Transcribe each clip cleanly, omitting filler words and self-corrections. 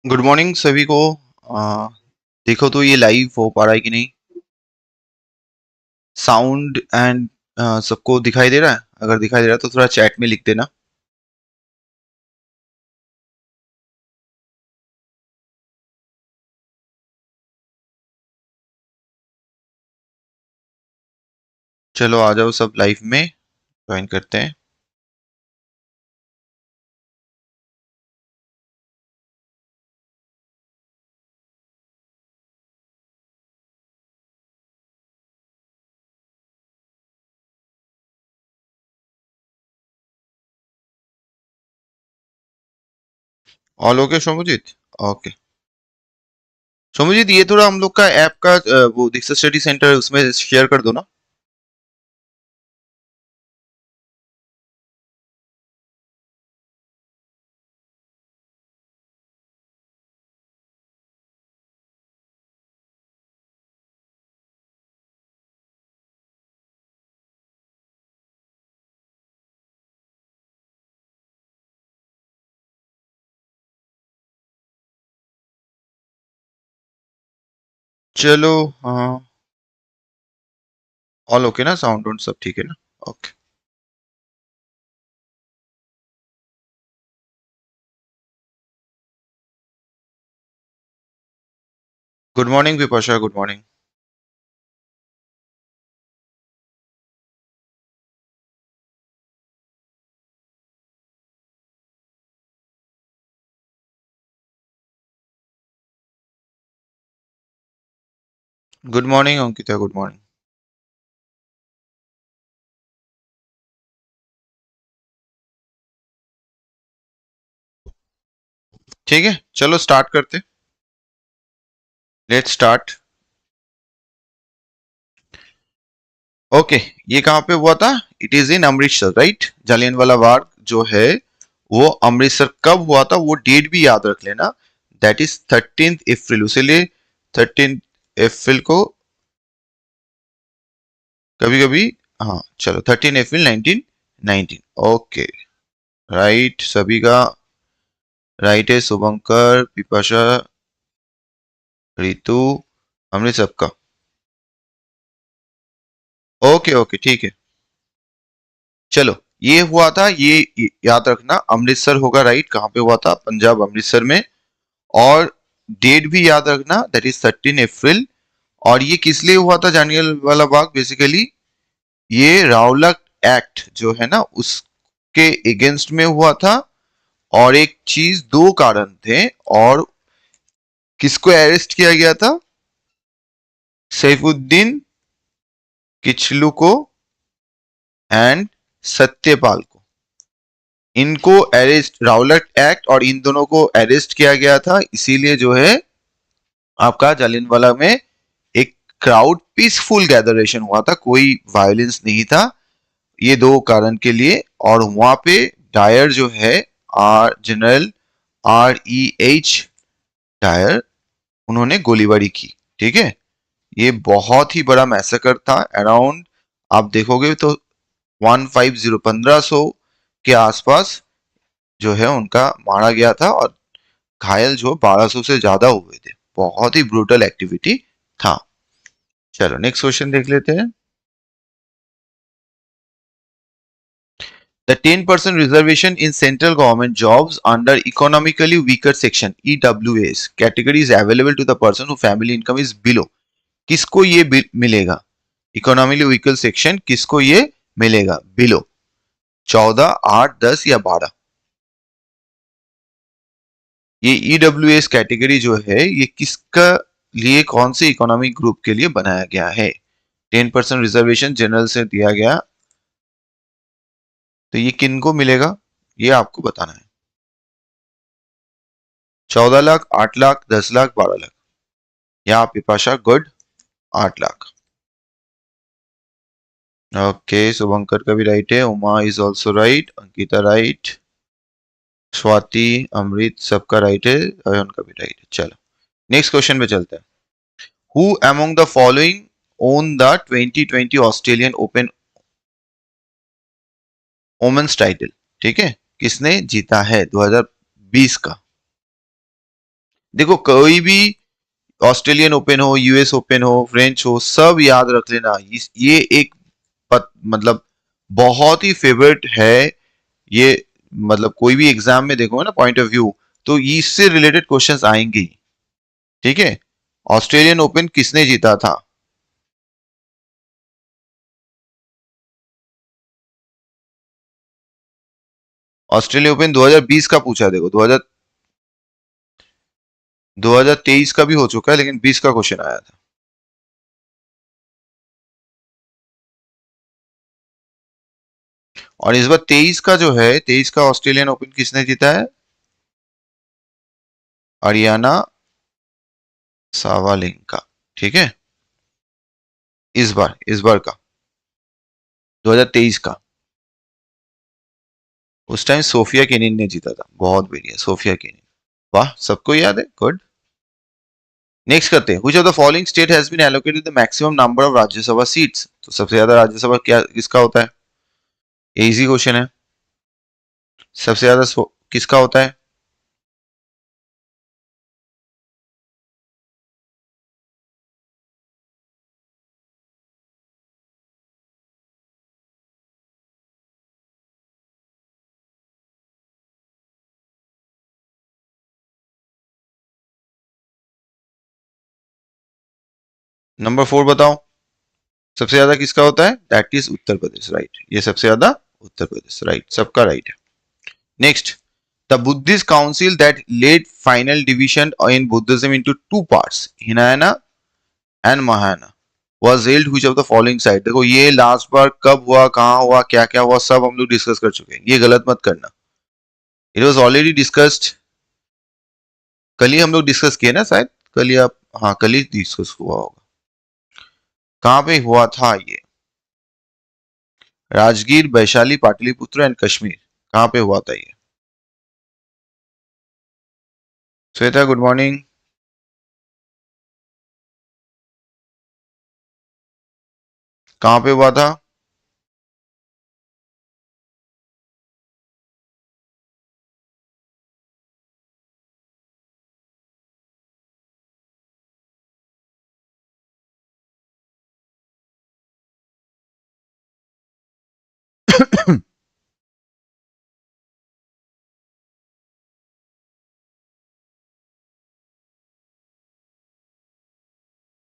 Good morning सभी को। आ, देखो तो ये लाइव हो पा रहा है कि नहीं। साउंड एंड सबको दिखाई दे रहा है? अगर दिखाई दे रहा है तो थोड़ा चैट में लिख देना। चलो आ जाओ सब लाइव में ज्वाइन करते हैं। All okay Somjit? Okay Somjit, ये थोड़ा हम लोग का ऐप का वो दीक्षा स्टडी सेंटर उसमें शेयर कर दो ना। चलो। हाँ, ऑल ओके ना? साउंड वाउंड सब ठीक है ना? Okay. Good morning Vipasha, good morning. Good morning Ankita, good morning. ठीक है, चलो स्टार्ट करते। Let's start. ओके, ये कहाँ पे हुआ था? It is in Amritsar, right? Jallianwala Bagh जो है वो अमृतसर कब हुआ था वो डेट भी याद रख लेना। दैट इज 13 अप्रैल। उसे लिए 13 अप्रैल को कभी कभी। हाँ चलो, 13 अप्रैल 1919। ओके, राइट सभी का। राइट है शुभंकर, पिपाशा, रितु, हमने सबका। ओके ओके ठीक है। चलो, ये हुआ था, ये याद रखना, अमृतसर होगा, राइट? कहाँ पे हुआ था? पंजाब, अमृतसर में। और डेट भी याद रखना, दैट इज 13 अप्रैल। और ये किस लिए हुआ था जानियल वाला बाग? बेसिकली ये रावलट एक्ट जो है ना उसके अगेंस्ट में हुआ था। और एक चीज, दो कारण थे। और किसको अरेस्ट किया गया था? सैफुद्दीन किचलू को एंड सत्यपाल को। इनको अरेस्ट, रावलट एक्ट और इन दोनों को अरेस्ट किया गया था। इसीलिए जो है आपका जालियनवाला में एक क्राउड पीसफुल गैदरेशन हुआ था, कोई वायलेंस नहीं था। ये दो कारण के लिए। और वहां पे डायर जो है, जनरल REH डायर, उन्होंने गोलीबारी की। ठीक है, ये बहुत ही बड़ा मैसेकर था। अराउंड आप देखोगे तो 150 1500 के आसपास जो है उनका मारा गया था। और घायल जो 1200 से ज्यादा हुए थे। बहुत ही ब्रूटल एक्टिविटी था। चलो नेक्स्ट क्वेश्चन देख लेते हैं। The 10% reservation in central government jobs under economically weaker section EWS category is available to the person whose family income is below। किसको ये मिलेगा? इकोनॉमिकली वीकर सेक्शन किसको ये मिलेगा? बिलो 14, 8, 10 या 12? ये EWS कैटेगरी जो है ये किसका लिए, कौन से इकोनॉमिक ग्रुप के लिए बनाया गया है? 10% रिजर्वेशन जनरल से दिया गया, तो ये किन को मिलेगा ये आपको बताना है। 14 लाख, 8 लाख, 10 लाख, 12 लाख? यहाँ पिपाशा गुड, 8 लाख। ओके, शुभंकर का भी राइट है, Uma is also right, Ankita right, Swati, Amrit सबका राइट है, अयन का भी राइट है। चलो नेक्स्ट क्वेश्चन पे चलते हैं। Who among the following on the 2020 Australian Open women's title? ठीक है, किसने जीता है 2020 का? देखो कोई भी ऑस्ट्रेलियन ओपन हो, यूएस ओपन हो, फ्रेंच हो, सब याद रख लेना। ये एक मतलब बहुत ही फेवरेट है ये। मतलब कोई भी एग्जाम में देखोगे ना पॉइंट ऑफ व्यू, तो इससे रिलेटेड क्वेश्चंस आएंगे ही। ठीक है, ऑस्ट्रेलियन ओपन किसने जीता था? ऑस्ट्रेलियन ओपन 2020 का पूछा, देखो 2023 का भी हो चुका है, लेकिन 20 का क्वेश्चन आया था। और इस बार 23 का जो है, 23 का ऑस्ट्रेलियन ओपन किसने जीता है? अरियाना सावालिंका। ठीक है, इस बार का 2023 का, उस टाइम सोफिया केनिन ने जीता था। बहुत बढ़िया, सोफिया केनिन। वाह, सबको याद है, गुड। नेक्स्ट करते हैं, which of the following state has been allocated the maximum number of Rajya Sabha seats? तो सबसे ज्यादा राज्यसभा क्या किसका होता है? इजी क्वेश्चन है। सबसे ज्यादा किसका होता है? नंबर 4 बताओ, सबसे ज्यादा किसका होता है? That is Uttar Pradesh, right. ये सबसे ज्यादा उत्तर प्रदेश, राइट, सबका राइट है। Next, the Buddhist council that led final division in Buddhism into two parts, Hinayana and Mahayana, was held which of the following site? देखो ये लास्ट बार कब हुआ, कहां हुआ, क्या क्या हुआ, सब हम लोग डिस्कस कर चुके हैं, ये गलत मत करना। इट वाज ऑलरेडी डिस्कस्ड, कल ही हम लोग डिस्कस किए ना शायद, कल या, हाँ कल ही डिस्कस हुआ होगा। कहां पे हुआ था ये? राजगीर, वैशाली, पाटलिपुत्र एंड कश्मीर, कहां पे हुआ था ये? Shweta good morning. कहां पे हुआ था?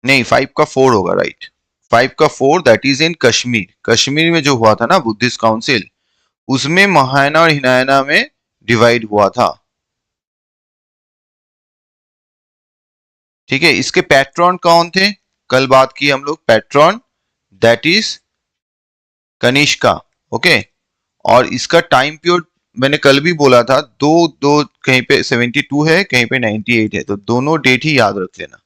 नहीं, 5 का 4 होगा, राइट। 5 का 4 that is in Kashmir. Kashmir में जो हुआ था ना बुद्धिस्ट काउंसिल, उसमें महायाना और हिनायना में डिवाइड हुआ था। ठीक है, इसके पैट्रॉन कौन थे? कल बात की हम लोग, patron that is Kanishka. Okay, और इसका टाइम पीरियड मैंने कल भी बोला था, दो दो, कहीं पे 72 है, कहीं पे 98 है, तो दोनों डेट ही याद रख लेना।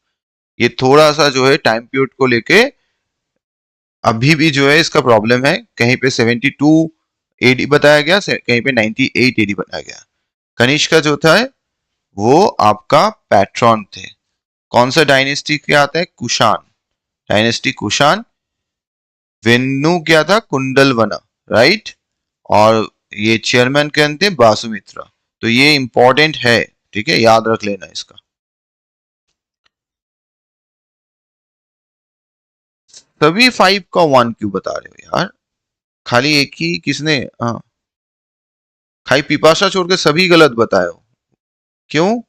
ये थोड़ा सा जो है टाइम पीरियड को लेके अभी भी जो है इसका प्रॉब्लम है, कहीं पे 72 एडी बताया गया, कहीं पे 98 एडी बताया गया। कनिष्का जो था वो आपका पैट्रॉन थे। कौन सा डायनेस्टी क्या आता है? कुषाण डायनेस्टी, कुषाण। वेन्यू क्या था? कुंडलवना, राइट। और ये चेयरमैन कौन थे? बासुमित्रा। तो ये इंपॉर्टेंट है, ठीक है, याद रख लेना इसका। सभी 5 का 1 क्यों बता रहे हो यार? खाली एक ही किसने? हाँ, खाली पिपाशा छोड़ के सभी गलत बताए हो, क्यों?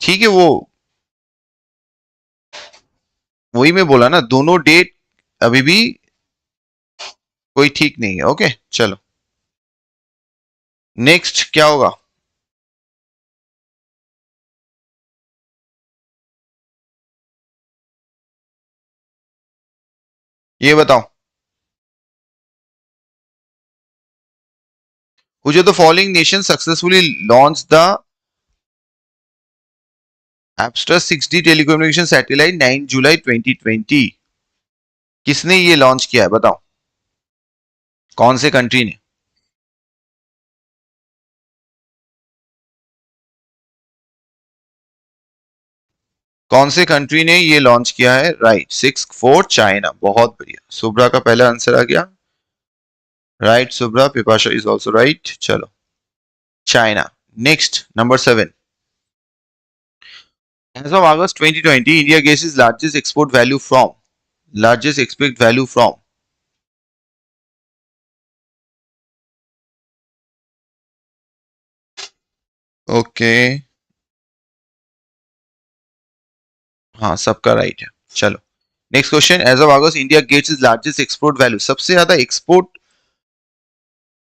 ठीक है, वो वही मैं बोला ना, दोनों डेट अभी भी कोई ठीक नहीं है। ओके चलो, नेक्स्ट क्या होगा? ये बताओ, which of the following nations successfully launched the Astra 6D telecommunication satellite 9 जुलाई 2020? किसने ये लॉन्च किया है बताओ, कौन से कंट्री ने? कौन से कंट्री ने ये लॉन्च किया है? Right, 6-4 China. बहुत बढ़िया, सुब्रा का पहला आंसर आ गया। Right Subra, Pipasha is also right. चलो, China. Next, number 7। As of August 2020, India gets its largest export value from. Largest export value from. Okay, हाँ सबका राइट है। चलो, next question. As of August India gets is largest export value. सबसे ज्यादा export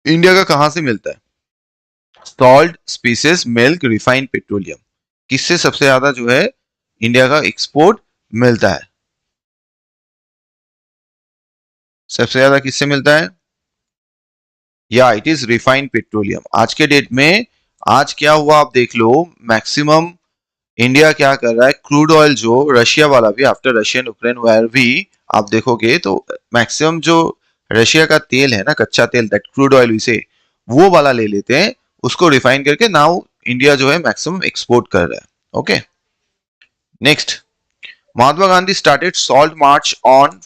India का कहां से मिलता है? Salt, spices, milk, refined petroleum. किससे सबसे ज्यादा जो है इंडिया का एक्सपोर्ट मिलता है? सबसे ज्यादा किससे मिलता है? या इट इज रिफाइंड पेट्रोलियम। आज के डेट में आज क्या हुआ आप देख लो, मैक्सिमम इंडिया क्या कर रहा है, क्रूड ऑयल जो रशिया वाला भी, आफ्टर रशियन यूक्रेन वार भी आप देखोगे तो मैक्सिमम जो रशिया का तेल है ना, कच्चा तेल, दैट क्रूड ऑयल इसे वो वाला ले लेते हैं, उसको रिफाइन करके नाउ इंडिया जो है मैक्सिमम एक्सपोर्ट कर रहा है। Okay, next. Mahatma Gandhi started salt march on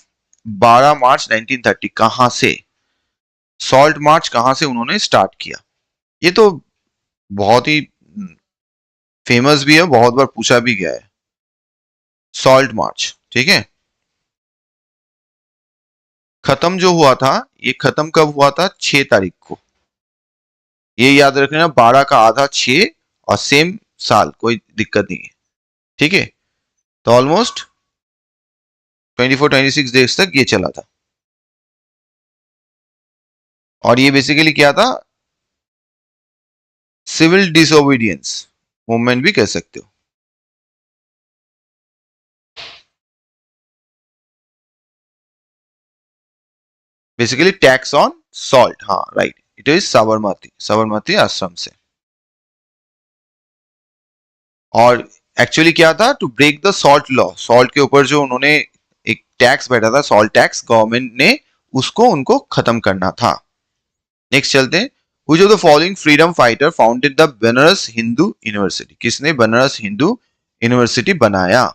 12 मार्च 1930। कहां से सॉल्ट मार्च, कहां से उन्होंने स्टार्ट किया? ये तो बहुत ही फेमस भी है, बहुत बार पूछा भी गया है। सॉल्ट मार्च, ठीक है। खत्म जो हुआ था, ये खत्म कब हुआ था? 6 तारीख को। ये याद रखना, 12 का आधा 6 और सेम साल, कोई दिक्कत नहीं है, ठीक है। तो ऑलमोस्ट 24-26 डेज तक ये चला था। और ये बेसिकली क्या था? सिविल डिसोबीडियंस मूवमेंट भी कह सकते हो। बेसिकली टैक्स ऑन सॉल्ट, हाँ right, it is Sabarmati, Sabarmati Ashram से। और एक्चुअली क्या था? To break the salt law, salt के ऊपर जो उन्होंने एक टैक्स बैठा था, सॉल्ट टैक्स, गवर्नमेंट ने उसको उनको खत्म करना था। नेक्स्ट चलते हैं। Which of the following freedom fighter founded the Banaras Hindu university? किसने बनारस हिंदू यूनिवर्सिटी बनाया?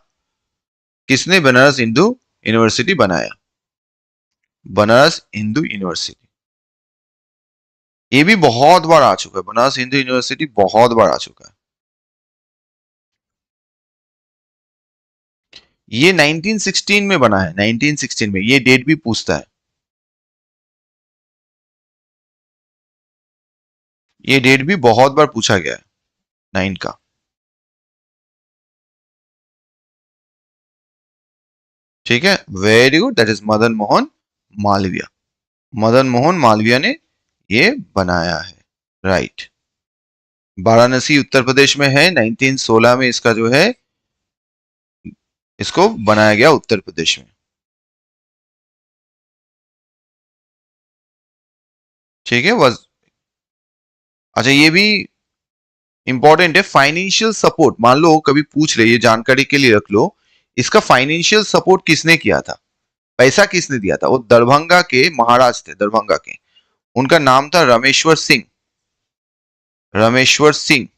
किसने बनारस हिंदू यूनिवर्सिटी बनाया? बनारस हिंदू यूनिवर्सिटी, ये भी बहुत बार आ चुका है, बनारस हिंदू यूनिवर्सिटी बहुत बार आ चुका है। ये 1916 में बना है, 1916 में। ये डेट भी पूछता है, ये डेट भी बहुत बार पूछा गया है, 9 का। ठीक है, very good, that is Madan Mohan Malviya. Madan Mohan Malviya ने ये बनाया है, राइट। वाराणसी उत्तर प्रदेश में है, 1916 में इसका जो है इसको बनाया गया उत्तर प्रदेश में। ठीक है, बस। अच्छा, ये भी इंपॉर्टेंट है, फाइनेंशियल सपोर्ट। मान लो कभी पूछ रहे, ये जानकारी के लिए रख लो, इसका फाइनेंशियल सपोर्ट किसने किया था? पैसा किसने दिया था? वो दरभंगा के महाराज थे, दरभंगा के, उनका नाम था रामेश्वर सिंह। रामेश्वर सिंह।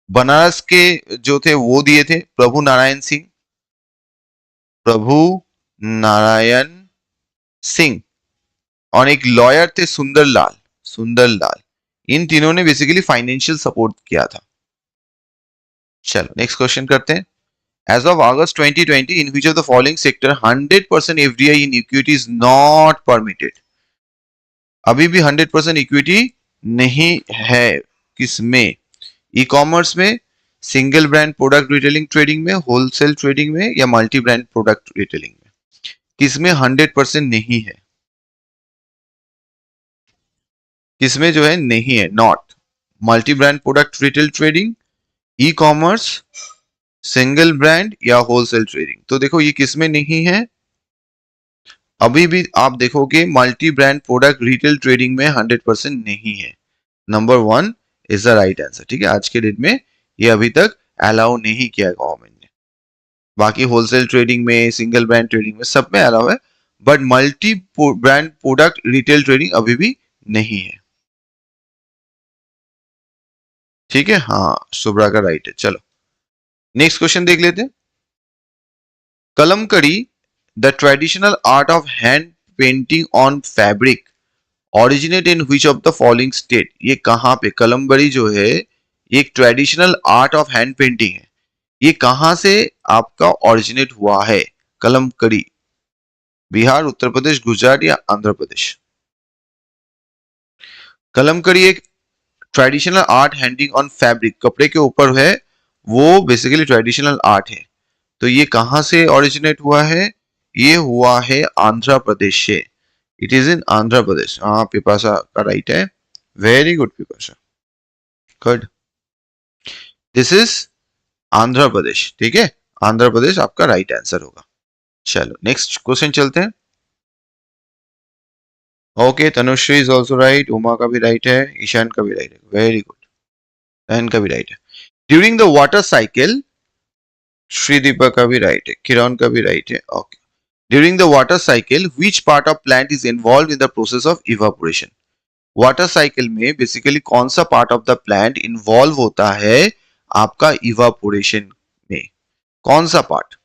बनारस के जो थे वो दिए थे प्रभु नारायण सिंह, प्रभु नारायण सिंह। और एक लॉयर थे सुंदरलाल, सुंदरलाल। इन तीनों ने बेसिकली फाइनेंशियल सपोर्ट किया था। चलो नेक्स्ट क्वेश्चन करते हैं। As of August 2020, in which of the following sector 100% FDI in equity is not permitted? अभी भी 100% इक्विटी नहीं है। किसमें? ई कॉमर्स में, single brand product retailing trading में, होलसेल ट्रेडिंग में, या मल्टी ब्रांड प्रोडक्ट रिटेलिंग में? किसमें 100% नहीं है? किसमें जो है नहीं है? Not. Multi brand product retail trading, e commerce, single brand, या होलसेल ट्रेडिंग? तो देखो ये किसमें नहीं है? अभी भी आप देखोगे multi brand product retail trading में 100% नहीं है। Number 1 is the right answer. ठीक है, आज के डेट में ये अभी तक अलाउ नहीं किया गवर्नमेंट ने। बाकी होलसेल ट्रेडिंग में, सिंगल ब्रांड ट्रेडिंग में, सब में अलाउ है, but multi brand product retail trading अभी भी नहीं है। ठीक है, हाँ सुब्रा का राइट है। चलो नेक्स्ट क्वेश्चन देख लेते हैं। Kalamkari, the traditional art of hand painting on fabric, originate in which of the following state. ये कहां पे कलमकड़ी जो है एक traditional art of hand painting है, ये कहां से आपका ओरिजिनेट हुआ है? कलमकड़ी बिहार, उत्तर प्रदेश, गुजरात या आंध्र प्रदेश? कलमकड़ी एक traditional art handing on fabric, कपड़े के ऊपर है, वो बेसिकली ट्रेडिशनल आर्ट है। तो ये कहां से ओरिजिनेट हुआ है? ये हुआ है आंध्र प्रदेश से। It is in Andhra Pradesh. हाँ, पिपासा का राइट है। Very good Pipasa, good. This is Andhra Pradesh, ठीक है। आंध्र प्रदेश आपका राइट आंसर होगा। चलो नेक्स्ट क्वेश्चन चलते हैं। Okay, Tanushree is also right, Uma का भी राइट है, ईशान का भी राइट है, वेरी गुड। बहन का भी राइट है। During the water cycle, Shri Deepak का भी राइट है, किरण का भी राइट है। Okay, during the water cycle which part of plant is involve in the process of evaporation? Water cycle में बेसिकली कौन सा part of the plant involve होता है आपका इवापोरेशन में? कौन सा पार्ट?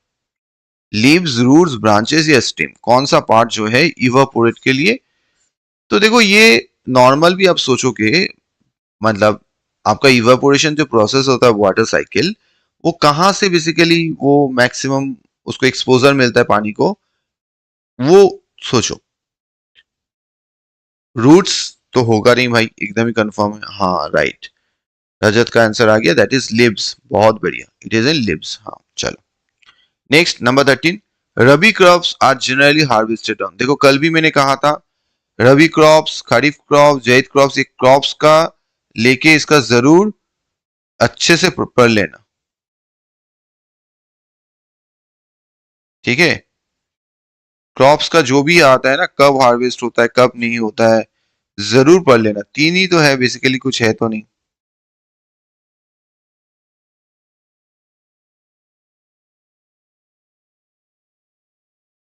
लीव्स, रूट्स, ब्रांचेस या स्टेम? कौन सा पार्ट जो है इवापोरेट के लिए? तो देखो ये नॉर्मल भी आप सोचोगे, मतलब आपका इवापोरेशन जो प्रोसेस होता है वाटर साइकिल, वो कहां से बेसिकली वो मैक्सिमम उसको एक्सपोजर मिलता है पानी को, वो सोचो। रूट्स तो होगा नहीं भाई, एकदम ही कंफर्म है। हाँ राइट, रजत का आंसर आ गया, दैट इज लिब्स। बहुत बढ़िया, इट इज इन लिब्स। हाँ चलो next, number 13। Rabi crops are generally harvested on. देखो कल भी मैंने कहा था rabi crops, kharif crop, zaid crops, ये क्रॉप्स का लेके इसका जरूर अच्छे से पढ़ लेना, ठीक है। क्रॉप्स का जो भी आता है ना, कब हार्वेस्ट होता है कब नहीं होता है, जरूर पढ़ लेना। तीन ही तो है बेसिकली, कुछ है तो नहीं।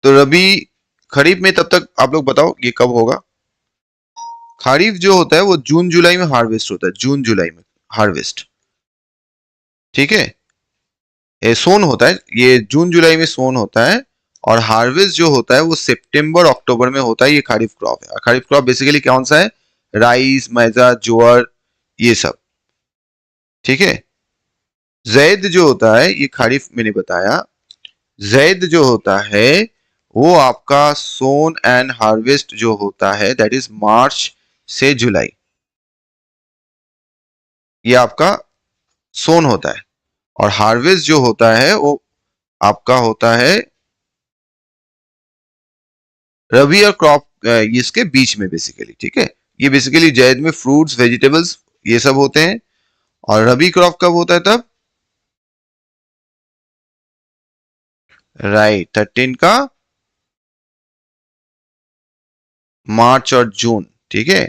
तो रबी, खरीफ में तब तक आप लोग बताओ ये कब होगा? खरीफ जो होता है वो जून जुलाई में हार्वेस्ट होता है, जून जुलाई में हार्वेस्ट, ठीक है। ये सोन होता है, ये जून जुलाई में सोन होता है, और हार्वेस्ट जो होता है वो सितंबर अक्टूबर में होता है। ये खरीफ क्रॉप है। खरीफ क्रॉप बेसिकली कौन सा है? राइस, मैजा, ज्वार, ये सब, ठीक है। जैद जो होता है ये खरीफ मैंने बताया। जैद जो होता है वो आपका सोन एंड हार्वेस्ट जो होता है दैट इज मार्च से जुलाई, ये आपका सोन होता है। और हार्वेस्ट जो होता है वो आपका होता है रबी और क्रॉप, इसके बीच में बेसिकली, ठीक है। ये बेसिकली जैद में फ्रूट्स, वेजिटेबल्स, ये सब होते हैं। और रबी क्रॉप कब होता है तब? राइट, 13 का मार्च और जून, ठीक है।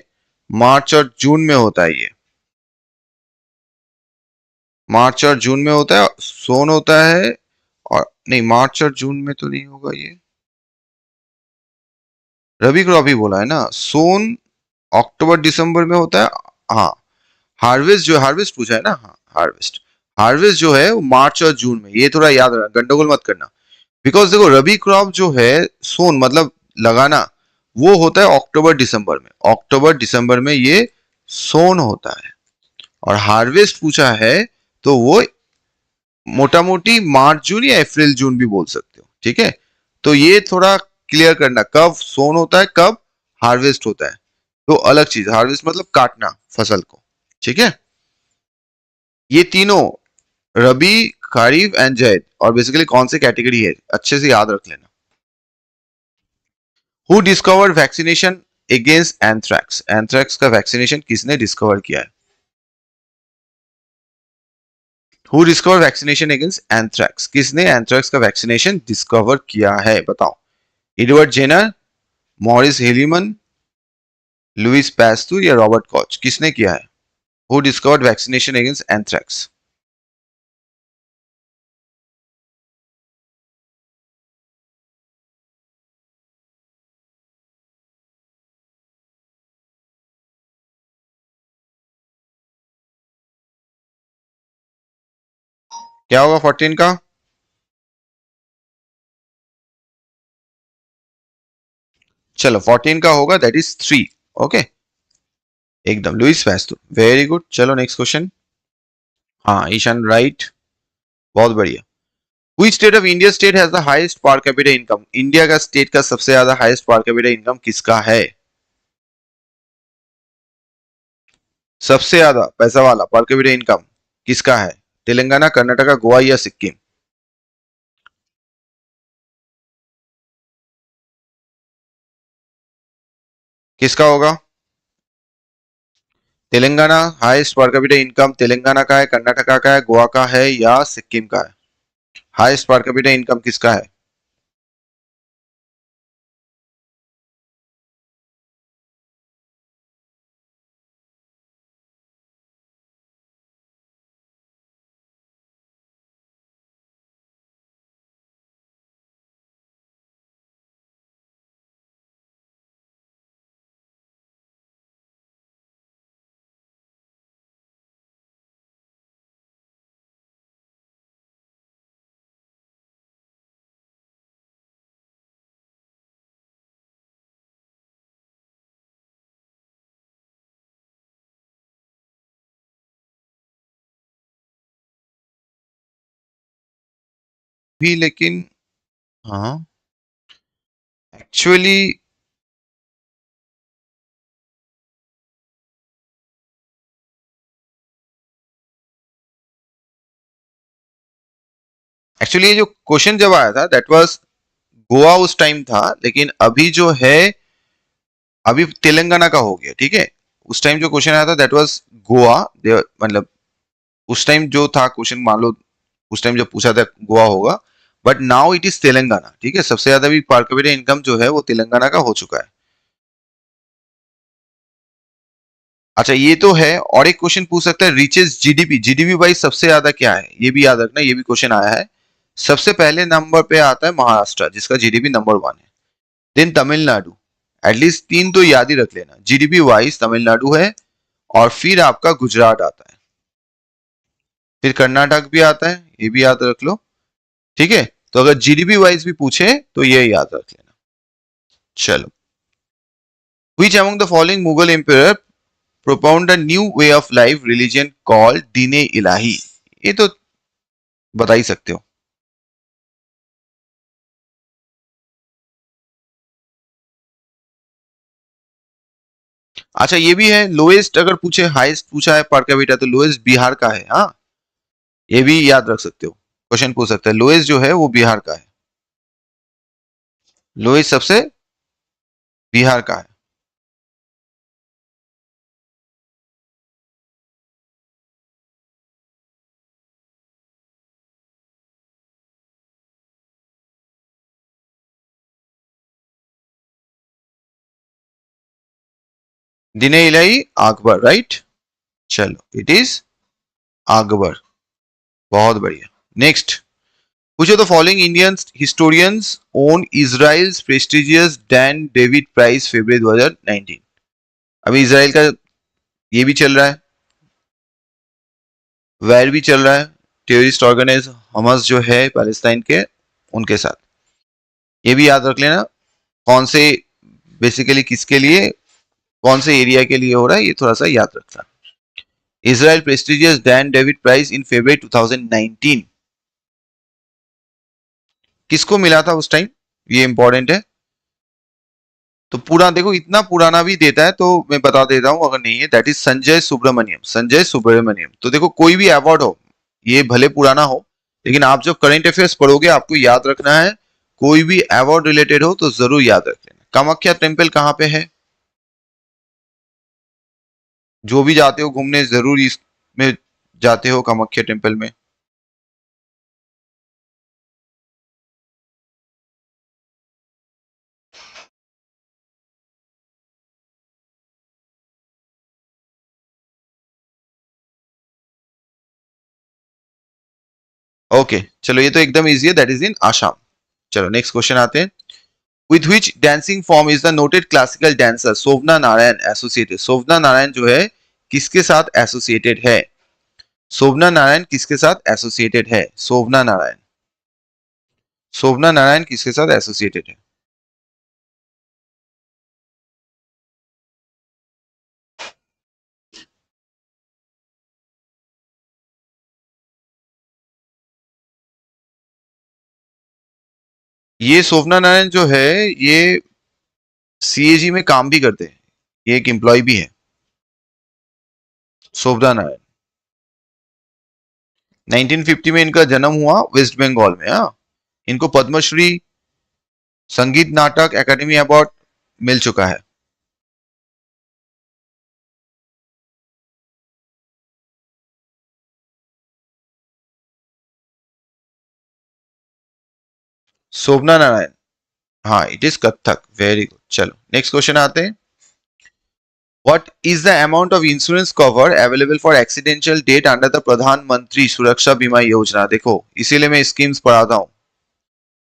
मार्च और जून में होता है ये, मार्च और जून में होता है, सोन होता है। और नहीं, मार्च और जून में तो नहीं होगा ये, रबी क्रॉप ही बोला है ना। सोन अक्टूबर दिसंबर में होता है। हाँ, हार्वेस्ट जो हार्वेस्ट पूछा है ना, हाँ हार्वेस्ट, हार्वेस्ट जो है वो मार्च और जून में। ये थोड़ा याद रखना, गंडगोल मत करना। बिकॉज देखो रबी क्रॉप जो है सोन मतलब लगाना, वो होता है अक्टूबर दिसंबर में। अक्टूबर दिसंबर में ये सोन होता है। और हार्वेस्ट पूछा है तो वो मोटा मोटी मार्च जून या अप्रैल जून भी बोल सकते हो, ठीक है। तो ये थोड़ा क्लियर करना, कब सोन होता है कब हार्वेस्ट होता है, तो अलग चीज। हार्वेस्ट मतलब काटना फसल को, ठीक है। ये तीनों रबी, खरीफ एंड जैद, और बेसिकली कौन सी कैटेगरी है अच्छे से याद रख लेना। Who discovered vaccination against anthrax? Anthrax का वैक्सीनेशन किसने डिस्कवर किया है? Who discover vaccination against anthrax? किसने एंथ्रैक्स का वैक्सीनेशन डिस्कवर किया है बताओ? एडवर्ड जेनर, मॉरिस हेलीमन, लुइस पैस्टूर या रॉबर्ट कॉच? किसने किया है? Who discovered vaccination against anthrax? क्या होगा 14 का? चलो 14 का होगा, दैट इज 3। ओके, एकदम लुइस पास्चर, वेरी गुड। चलो नेक्स्ट क्वेश्चन। हाँ ईशान राइट, बहुत बढ़िया। Which state of India state has the highest per capita income? India का स्टेट का सबसे ज्यादा हाईएस्ट पर कैपिटा इनकम किसका है? सबसे ज्यादा पैसा वाला पर कैपिटा इनकम किसका है? तेलंगाना, कर्नाटका, गोवा या सिक्किम? किसका होगा? Telangana highest per capita income Telangana का है, कर्नाटका का है, गोवा का है या सिक्किम का है? हाईएस्ट पर कैपिटा इनकम किसका है? भी लेकिन हाँ एक्चुअली एक्चुअली ये जो क्वेश्चन जब आया था दैट वाज गोवा उस टाइम था, लेकिन अभी जो है अभी तेलंगाना का हो गया, ठीक है। उस टाइम जो क्वेश्चन आया था दैट वाज गोवा, मतलब उस टाइम जो था क्वेश्चन, मान लो उस टाइम जो पूछा था गोवा होगा, but now it is Telangana, ठीक है। सबसे ज्यादा भी पर कैपिटा इनकम जो है वो तेलंगाना का हो चुका है। अच्छा ये तो है, और एक क्वेश्चन पूछ सकता है रिचेस जीडीपी, जीडीपी वाइज सबसे ज्यादा क्या है, ये भी याद रखना, ये भी क्वेश्चन आया है। सबसे पहले नंबर पे आता है महाराष्ट्र जिसका जीडीपी नंबर 1 है, देन तमिलनाडु, एटलीस्ट 3 तो याद ही रख लेना, जीडीपी वाइज तमिलनाडु है, और फिर आपका गुजरात आता है, फिर कर्नाटक भी आता है, ये भी याद रख लो, ठीक है। तो अगर जीडीपी वाइज भी पूछे तो ये याद रख लेना। चलो, which among the following Mughal emperor propound a new way of life religion called दीने इलाही? ये तो बता ही सकते हो। अच्छा ये भी है, लोएस्ट अगर पूछे हाईएस्ट पूछा है पर कैपिटा तो लोएस्ट बिहार का है, हाँ ये भी याद रख सकते हो, क्वेश्चन पूछ सकते हैं, लोएस्ट जो है वो बिहार का है, लोएस्ट सबसे बिहार का है। दीने इलाही अकबर, राइट। चलो इट इज अकबर, बहुत बढ़िया। Next, which of the following Indian historians own Israel's prestigious Dan David Prize February 2019? अभी इसराइल का ये भी चल रहा है, वैर भी चल रहा है, टेररिस्ट ऑर्गेनाइज हमास जो है पैलेस्टाइन के, उनके साथ, ये भी याद रख लेना। कौन से बेसिकली किसके लिए, कौन से एरिया के लिए हो रहा है, ये थोड़ा सा याद रखना। Israel prestigious Dan David prize in February 2019 किसको मिला था उस टाइम, ये इंपॉर्टेंट है। तो पूरा देखो, इतना पुराना भी देता है तो मैं बता देता हूं, अगर नहीं है दैट इज संजय सुब्रमण्यम, संजय सुब्रमण्यम। तो देखो कोई भी अवार्ड हो, ये भले पुराना हो, लेकिन आप जब करंट अफेयर्स पढ़ोगे आपको याद रखना है, कोई भी अवार्ड रिलेटेड हो तो जरूर याद रख लेना। कामाख्या टेम्पल कहाँ पे है? जो भी जाते हो घूमने जरूर इसमें जाते हो, कामाख्या टेम्पल में। ओके चलो, ये तो एकदम इजी है, दैट इज इन आसाम। चलो नेक्स्ट क्वेश्चन आते हैं। With which dancing form is the noted classical dancer Shobhana Narayan associated? शोभना नारायण जो है किसके साथ एसोसिएटेड है? शोभना नारायण किसके साथ एसोसिएटेड है? शोभना नारायण, शोभना नारायण किसके साथ एसोसिएटेड है? ये शोभना नारायण जो है ये सीएजी में काम भी करते हैं, ये एक एम्प्लॉय भी है, शोभना नारायण। 1950 में इनका जन्म हुआ वेस्ट बंगाल में। हाँ, इनको पद्मश्री संगीत नाटक एकेडमी अवार्ड मिल चुका है। शोभना नारायण, हाँ it is Kathak, very good. चलो नेक्स्ट क्वेश्चन आते हैं। What is the amount of insurance cover available for accidental death under the प्रधानमंत्री सुरक्षा बीमा योजना? देखो इसीलिए मैं स्कीम्स पढ़ाता हूँ,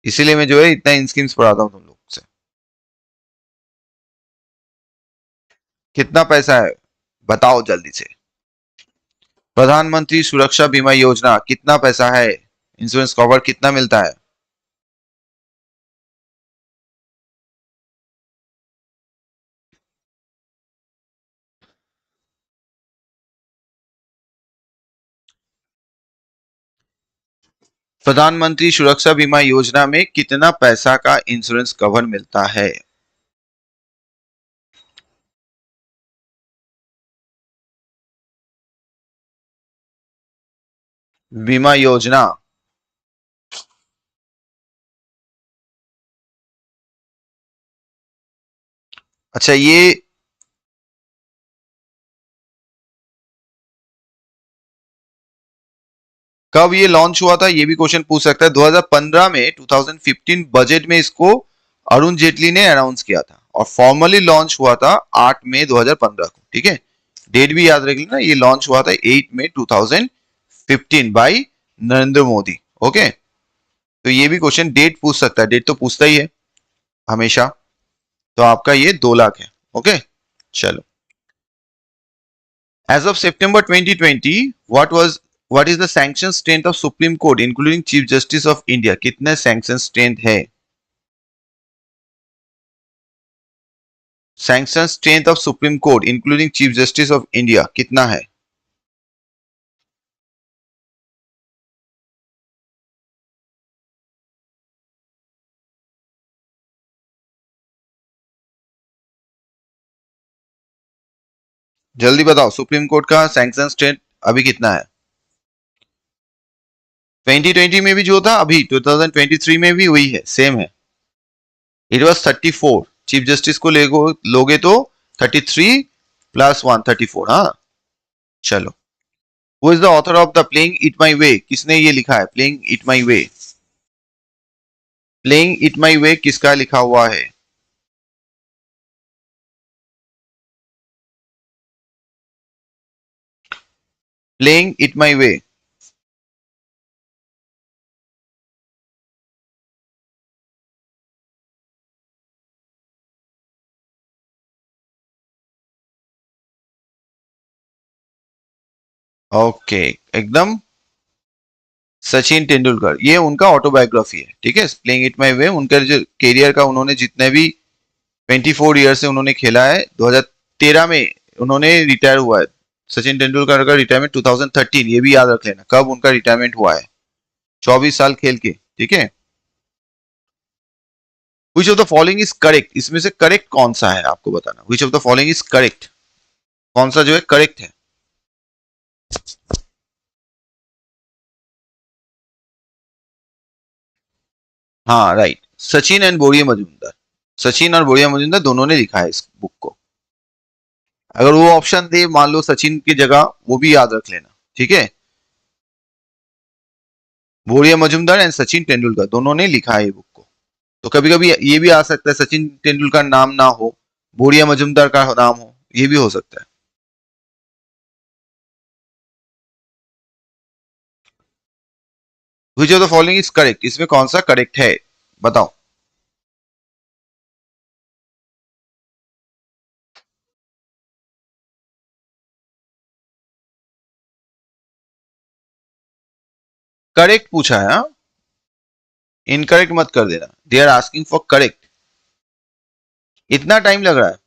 इसीलिए मैं जो है इतना स्कीम्स पढ़ाता हूँ तुम लोग से। कितना पैसा है बताओ जल्दी से। प्रधानमंत्री सुरक्षा बीमा योजना कितना पैसा है, इंश्योरेंस कवर कितना मिलता है? प्रधानमंत्री सुरक्षा बीमा योजना में कितना पैसा का इंश्योरेंस कवर मिलता है? बीमा योजना, अच्छा ये कब ये लॉन्च हुआ था ये भी क्वेश्चन पूछ सकता है। 2015 में 2015 बजट में इसको अरुण जेटली ने अनाउंस किया था और फॉर्मली लॉन्च हुआ था 8 मई 2015 को। ठीक है, डेट भी याद रख लेना, ये लॉन्च हुआ था 8 मई 2015 बाय नरेंद्र मोदी। ओके, तो ये भी क्वेश्चन डेट पूछ सकता है, डेट तो पूछता ही है हमेशा। तो आपका ये 2 लाख है। ओके, चलो। As of September 2020, what is the sanction strength of Supreme Court, including Chief Justice of India? कितने sanction strength है? Sanction strength of Supreme Court, including Chief Justice of India, कितना है? जल्दी बताओ, सुप्रीम कोर्ट का sanction strength अभी कितना है? 2020 में भी जो था, अभी 2023 में भी वही है, सेम है। It was 34। चीफ जस्टिस को लोगे तो 33 प्लस 1 34। हाँ, चलो। Who is the author of the playing it my way? किसने ये लिखा है playing it my way? Playing it my way किसका लिखा हुआ है? Playing it my way. Okay, एकदम सचिन तेंदुलकर, ये उनका ऑटोबायोग्राफी है। ठीक है, प्लेइंग इट माई वे उनका जो कैरियर का, उन्होंने जितने भी 24 ईयर से उन्होंने खेला है। 2013 में उन्होंने रिटायर हुआ है। सचिन तेंदुलकर का रिटायरमेंट 2013, ये भी याद रख लेना कब उनका रिटायरमेंट हुआ है। 24 साल खेल के। ठीक है, विच of the following is correct? इसमें से करेक्ट कौन सा है आपको बताना। विच of the following is correct, कौन सा जो है करेक्ट है? हाँ राइट, सचिन एंड बोरिया मजूमदार। सचिन और बोरिया मजूमदार दोनों ने लिखा है इस बुक को। अगर वो ऑप्शन दे मान लो सचिन की जगह, वो भी याद रख लेना। ठीक है, बोरिया मजूमदार एंड सचिन तेंदुलकर दोनों ने लिखा है ये बुक को। तो कभी कभी ये भी आ सकता है सचिन तेंदुलकर नाम ना हो, बोरिया मजूमदार का नाम हो, ये भी हो सकता है। विच of the following is correct, इसमें कौन सा करेक्ट है बताओ। करेक्ट पूछा है हाँ, इनकरेक्ट मत कर देना। They are asking for correct. इतना टाइम लग रहा है?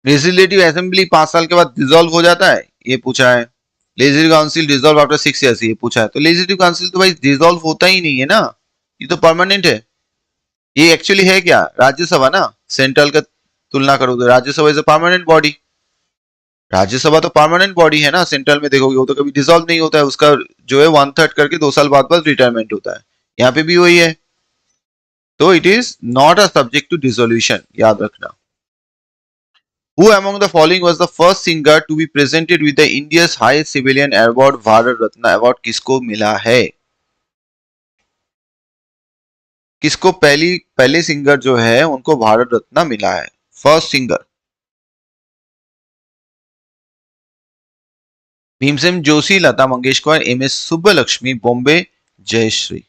लेजिस्लेटिव असेंबली 5 साल के बाद डिसॉल्व हो जाता है, ये पूछा है। Legislative council dissolve after 6 years, ये पूछा है। तो लेजिस्लेटिव काउंसिल तो भाई डिसॉल्व होता ही नहीं है ना, ये तो परमानेंट है। ये एक्चुअली है क्या, राज्यसभा ना, सेंट्रल का तुलना करो तो Rajya Sabha is a permanent body. Rajya Sabha तो परमानेंट बॉडी है ना, सेंट्रल में देखोगे वो तो कभी डिसॉल्व नहीं होता है, उसका जो है 1/3 करके 2 साल बाद बाद रिटायरमेंट होता है। यहाँ पे भी वही है, तो it is not a subject to dissolution, याद रखना। Who among the following was the first singer to be presented with the India's highest civilian award Bharat Ratna award किसको मिला है? किसको पहले सिंगर जो है उनको भारत रत्न मिला है, first singer? Bhimsen Joshi, Lata Mangeshkar, M S Subbulakshmi, Bombay Jayashri.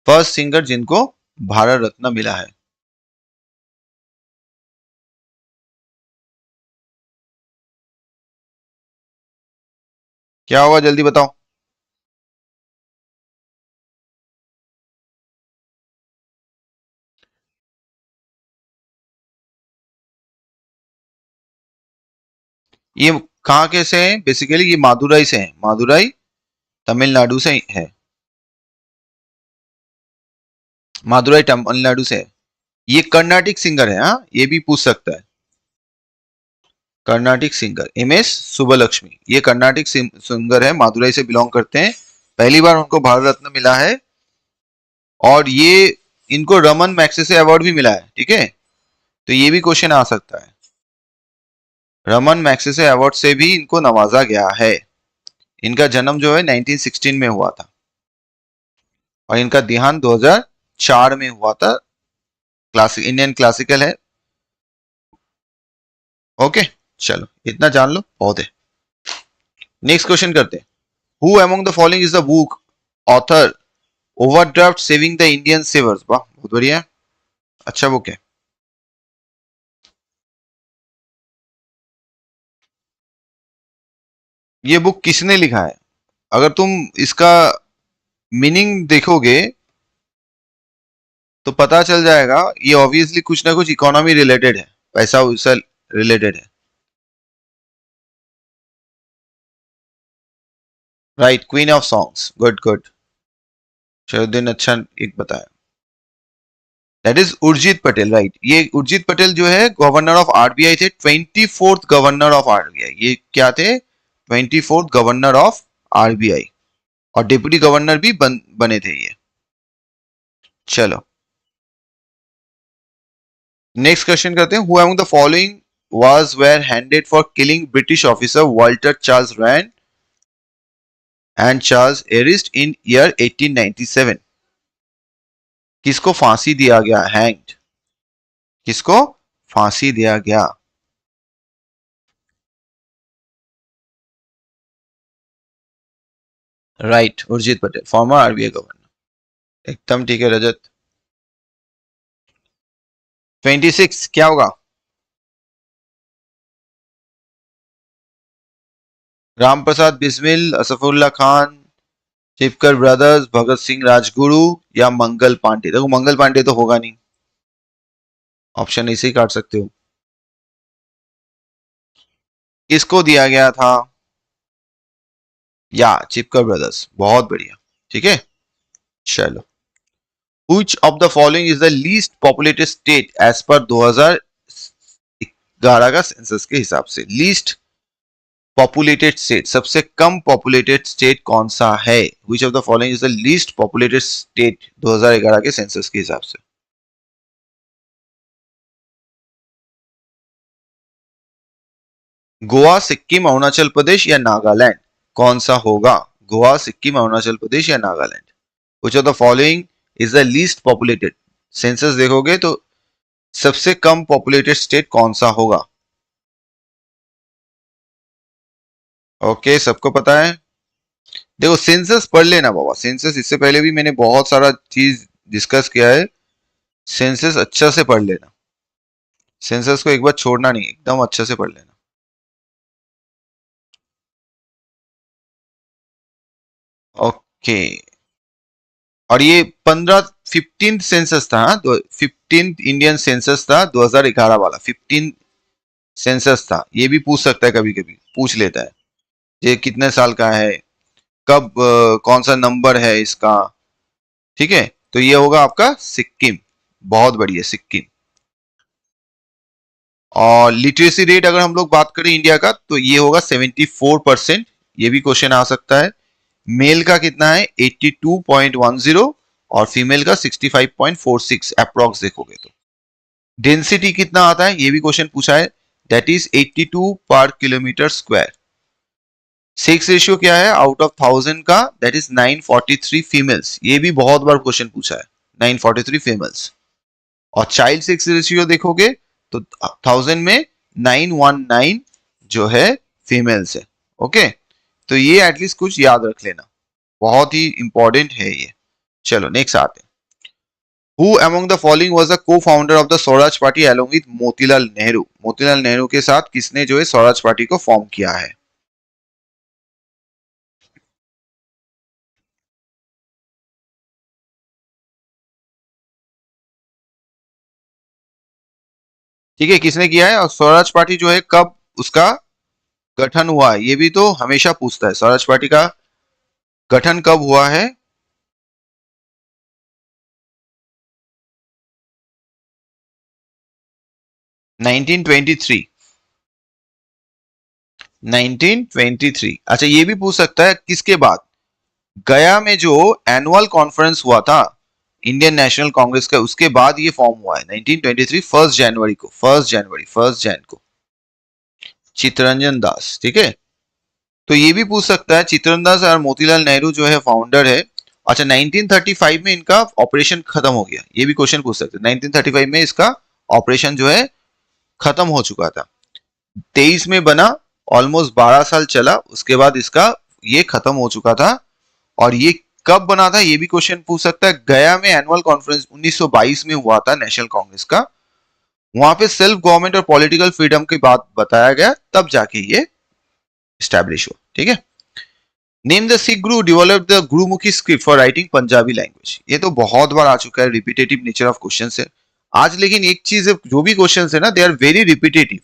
First singer जिनको भारत रत्न मिला है। क्या होगा जल्दी बताओ। ये कहाँ के से हैं? बेसिकली ये मादुराई से हैं, मादुराई तमिलनाडु से है, मादुराई तमिलनाडु से है। ये कर्नाटिक सिंगर है, हाँ ये भी पूछ सकता है। Carnatic singer M S Subbulakshmi, ये कर्नाटिक सिंगर है, मादुराई से बिलोंग करते हैं, पहली बार उनको भारत रत्न मिला है। और ये इनको रमन मैग्सेसे अवार्ड भी मिला है, ठीक है, तो ये भी क्वेश्चन आ सकता है। रमन मैग्सेसे अवार्ड से भी इनको नवाजा गया है। इनका जन्म जो है 1916 में हुआ था और इनका देहांत 2004 में हुआ था। क्लासिक इंडियन क्लासिकल है। ओके, चलो इतना जान लो बहुत है। नेक्स्ट क्वेश्चन करते हैं। Who among the following is the book author overdraft saving the Indian savers? वाह बहुत बढ़िया, अच्छा बुक है। ये बुक किसने लिखा है? अगर तुम इसका मीनिंग देखोगे तो पता चल जाएगा, ये ऑब्वियसली कुछ ना कुछ इकोनॉमी रिलेटेड है, पैसा वैसा रिलेटेड है। Right, queen of songs, good good. Shardin अच्छा एक बताया, that is Urjit Patel, right. ये उर्जित पटेल जो है गवर्नर ऑफ आरबीआई थे, 24th गवर्नर ऑफ आरबीआई। ये क्या थे? 24th गवर्नर ऑफ आरबीआई, और डिप्टी गवर्नर भी बने थे ये। चलो नेक्स्ट क्वेश्चन करते हैं। Who among the following was were handed for killing British officer Walter Charles Rand and Charles Ayerst in year 1897? किसको फांसी दिया गया, हैंग्ड? किसको फांसी दिया गया? Right, Urjit Patel, farmer RBI governor. एकदम ठीक है रजत। 26 क्या होगा? राम प्रसाद बिस्मिल, असफुल्ला खान, चिपकर ब्रदर्स, भगत सिंह राजगुरु या मंगल पांडे? देखो मंगल पांडे तो होगा नहीं, ऑप्शन ऐसे ही काट सकते हो। किसको दिया गया था? या चिपकर ब्रदर्स, बहुत बढ़िया, ठीक है। चलो, Which of the following is the least populated state as per 2011 का सेंसस के हिसाब से? लीस्ट पॉपुलेटेड स्टेट, सबसे कम पॉपुलेटेड स्टेट कौन सा है? Which of the following is the least populated state 2011 के सेंसस के हिसाब से? गोवा, सिक्किम, अरुणाचल प्रदेश या नागालैंड? कौन सा होगा? गोवा, सिक्किम, अरुणाचल प्रदेश या Nagaland? Which of the following is the least populated? Census देखोगे तो सबसे कम पॉपुलेटेड स्टेट कौन सा होगा? ओके, सबको पता है। देखो सेंसस पढ़ लेना बाबा, सेंसस इससे पहले भी मैंने बहुत सारा चीज डिस्कस किया है, सेंसस अच्छा से पढ़ लेना, सेंसस को एक बार छोड़ना नहीं, एकदम अच्छे से पढ़ लेना। ओके, और ये 15th सेंसस था, 15th इंडियन सेंसस था 2011 वाला, 15 सेंसस था, ये भी पूछ सकता है, कभी कभी पूछ लेता है ये कितने साल का है, कब कौन सा नंबर है इसका। ठीक है, तो ये होगा आपका सिक्किम। बहुत बढ़िया, सिक्किम। और लिटरेसी रेट अगर हम लोग बात करें इंडिया का, तो ये होगा 74%। ये भी क्वेश्चन आ सकता है। मेल का कितना है? 82.10 और फीमेल का 65.46 अप्रोक्स देखोगे तो। डेंसिटी कितना आता है, ये भी क्वेश्चन पूछा है। दैट इज 82 पर किलोमीटर स्क्वायर। सेक्स रेशियो क्या है आउट ऑफ 1000 का? That is 943 females. ये भी बहुत बार क्वेश्चन पूछा है, 943 फीमेल्स। और चाइल्ड सेक्स रेशियो देखोगे तो 1000 में 919 जो है फीमेल्स है। ओके, तो ये एटलीस्ट कुछ याद रख लेना, बहुत ही इंपॉर्टेंट है ये। चलो नेक्स्ट आते हैं। Who among the following was the co-founder of the Swaraj party along with Motilal Nehru? Motilal Nehru के साथ किसने जो है स्वराज पार्टी को फॉर्म किया है? ठीक है, किसने किया है? और स्वराज पार्टी जो है कब उसका गठन हुआ है, ये भी तो हमेशा पूछता है। स्वराज पार्टी का गठन कब हुआ है? 1923। 1923। अच्छा, ये भी पूछ सकता है किसके बाद? गया में जो एनुअल कॉन्फ्रेंस हुआ था इंडियन नेशनल कांग्रेस का, उसके बाद ये फॉर्म हुआ है 1923, 1 जनवरी को। 1 जनवरी, 1 जैन को। चित्तरंजन दास। ठीक है, तो ये भी पूछ सकता है, चित्तरंजन दास और मोतीलाल नेहरू जो है फाउंडर है। अच्छा, 1935 में इनका ऑपरेशन खत्म हो गया, ये भी क्वेश्चन पूछ सकते हैं। 1935 में इसका ऑपरेशन जो है खत्म हो चुका था। 23 में बना, ऑलमोस्ट 12 साल चला, उसके बाद इसका ये खत्म हो चुका था। और ये कब बना था, ये भी क्वेश्चन पूछ सकता है। गया में एनुअल कॉन्फ्रेंस 1922 में हुआ था नेशनल कांग्रेस का। वहां पे सेल्फ गवर्नमेंट और पॉलिटिकल फ्रीडम की बात बताया गया, तब जाके ये स्टैब्लिश हुआ। ठीक है। Name the Sikh Guru develop the Gurmukhi script for writing Punjabi language. ये तो बहुत बार आ चुका है, रिपीटेटिव नेचर ऑफ क्वेश्चन है आज। लेकिन एक चीज है, जो भी क्वेश्चन है ना, दे आर वेरी रिपीटेटिव।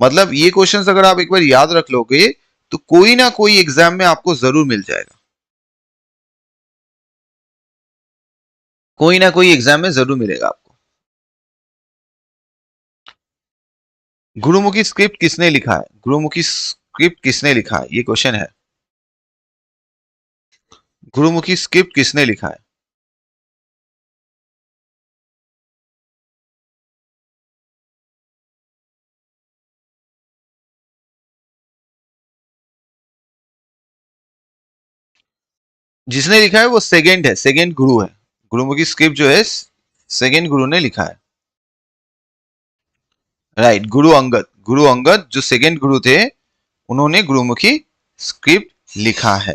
मतलब ये क्वेश्चंस अगर आप एक बार याद रख लोगे तो कोई ना कोई एग्जाम में आपको जरूर मिल जाएगा, कोई ना कोई एग्जाम में जरूर मिलेगा आपको। गुरुमुखी स्क्रिप्ट किसने लिखा है? गुरुमुखी स्क्रिप्ट किसने लिखा है, ये क्वेश्चन है। गुरुमुखी स्क्रिप्ट किसने लिखा है? जिसने लिखा है वो सेकंड है, सेकंड गुरु है। गुरुमुखी स्क्रिप्ट जो है सेकंड गुरु ने लिखा है। राइट, गुरु अंगद। गुरु अंगद जो सेकंड गुरु थे, उन्होंने गुरुमुखी स्क्रिप्ट लिखा है।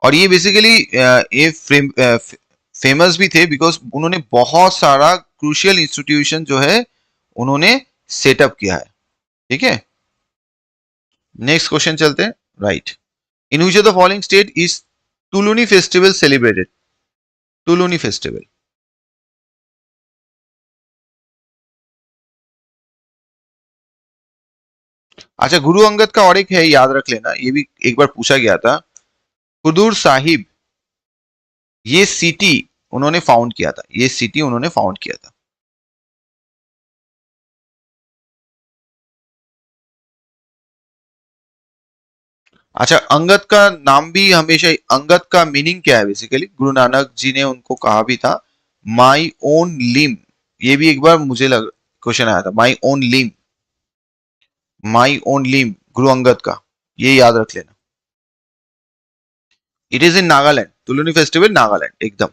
और ये बेसिकली ये फेमस भी थे बिकॉज उन्होंने बहुत सारा क्रूशियल इंस्टीट्यूशन जो है उन्होंने सेटअप किया है। ठीक है, नेक्स्ट क्वेश्चन चलते हैं। Right, in which of the following state is Tuluni festival celebrated? Tuluni festival. अच्छा, गुरु अंगद का और एक है, याद रख लेना, ये भी एक बार पूछा गया था। हुजूर साहिब, ये सिटी उन्होंने फाउंड किया था, ये सिटी उन्होंने फाउंड किया था। अच्छा, अंगद का नाम भी हमेशा, अंगद का मीनिंग क्या है बेसिकली? गुरु नानक जी ने उनको कहा भी था माई ओन लिम। ये भी एक बार मुझे लग क्वेश्चन आया था, my own Liam. My own लिम गुरु अंगद का, ये याद रख लेना। It is in Nagaland, Tuluni festival Nagaland एकदम।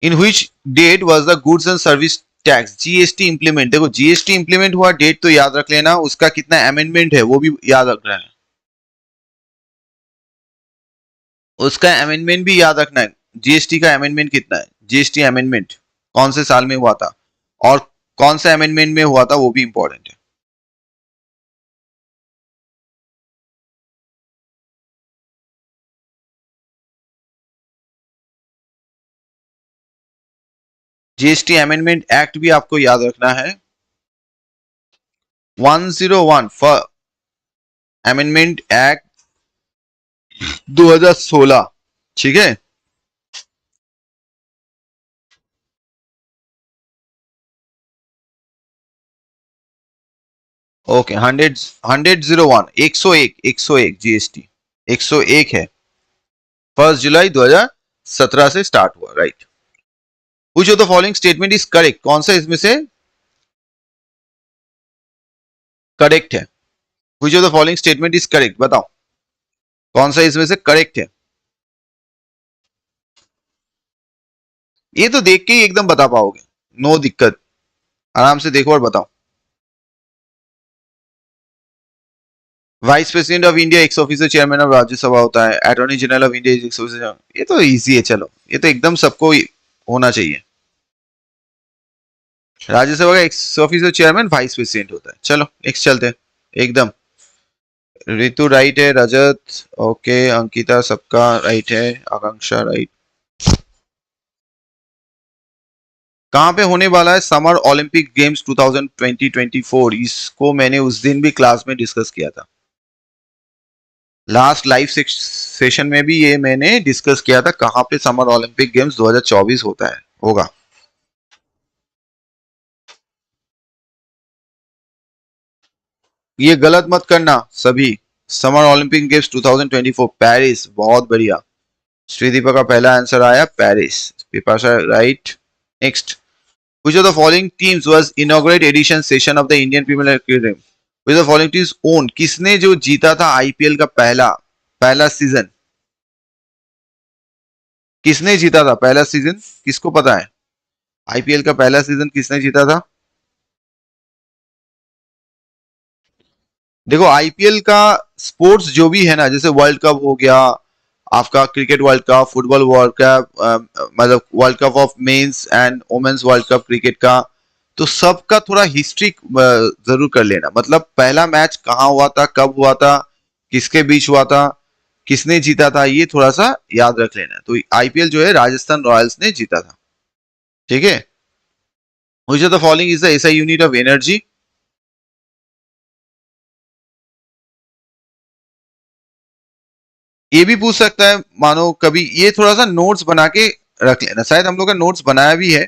In which date was the goods and service tax GST implement? देखो, जीएसटी इंप्लीमेंट हुआ डेट तो याद रख लेना, उसका कितना अमेंडमेंट है वो भी याद रखना है। उसका अमेंडमेंट भी याद रखना है। जीएसटी का अमेंडमेंट कितना है, जीएसटी अमेंडमेंट कौन से साल में हुआ था, और कौन से अमेंडमेंट में हुआ था, वो भी इंपॉर्टेंट है। जीएसटी अमेंडमेंट एक्ट भी आपको याद रखना है। 101 फॉर अमेंडमेंट एक्ट 2016, ठीक है। ओके, 101, 101 जीएसटी 101 है, 1 जुलाई 2017 से स्टार्ट हुआ, right. Which of the following statement is correct, कौन सा इसमें से करेक्ट है? Which of the following statement is correct, बताओ कौन सा इसमें से करेक्ट है? ये तो देख के ही एकदम बता पाओगे, नो दिक्कत, आराम से देखो और बताओ। Vice president of India x officer chairman of Rajya Sabha होता है, attorney general of India x officer, ये तो इजी है, चलो ये तो एकदम सबको होना चाहिए। राज्यसभा का x officer chairman vice president होता है। चलो नेक्स्ट चलते हैं, एकदम। ऋतु राइट है, रजत ओके, अंकिता सबका राइट है, आकांक्षा राइट। कहां पे होने वाला है समर ओलंपिक गेम्स 2024? इसको मैंने उस दिन भी क्लास में डिस्कस किया था, लास्ट लाइव सेशन में भी ये मैंने डिस्कस किया था, कहां पे समर ओलंपिक गेम्स 2024 होता है, होगा। ये गलत मत करना सभी। समर ओलंपिक गेम्स 2024 पेरिस, बहुत बढ़िया। श्रीदीपा का पहला आंसर आया Paris, Pipasha right. Next, which of the following teams was inaugurate edition session of the Indian Premier League? which of the following teams own, किसने जो जीता था आईपीएल का पहला पहला सीजन, किसने जीता था पहला सीजन, किसको पता है आईपीएल का पहला सीजन किसने जीता था? देखो आईपीएल का स्पोर्ट्स जो भी है ना, जैसे वर्ल्ड कप हो गया आपका, cricket world cup, football world cup, मतलब world cup of men's and women's world cup cricket का, तो सबका थोड़ा हिस्ट्री जरूर कर लेना, मतलब पहला मैच कहाँ हुआ था, कब हुआ था, किसके बीच हुआ था, किसने जीता था, ये थोड़ा सा याद रख लेना। तो आईपीएल जो है राजस्थान रॉयल्स ने जीता था, ठीक है। Which of the following is the SI unit of energy? ये भी पूछ सकता है, मानो कभी, ये थोड़ा सा नोट्स बना के रख लेना, शायद हम लोग का नोट्स बनाया भी है,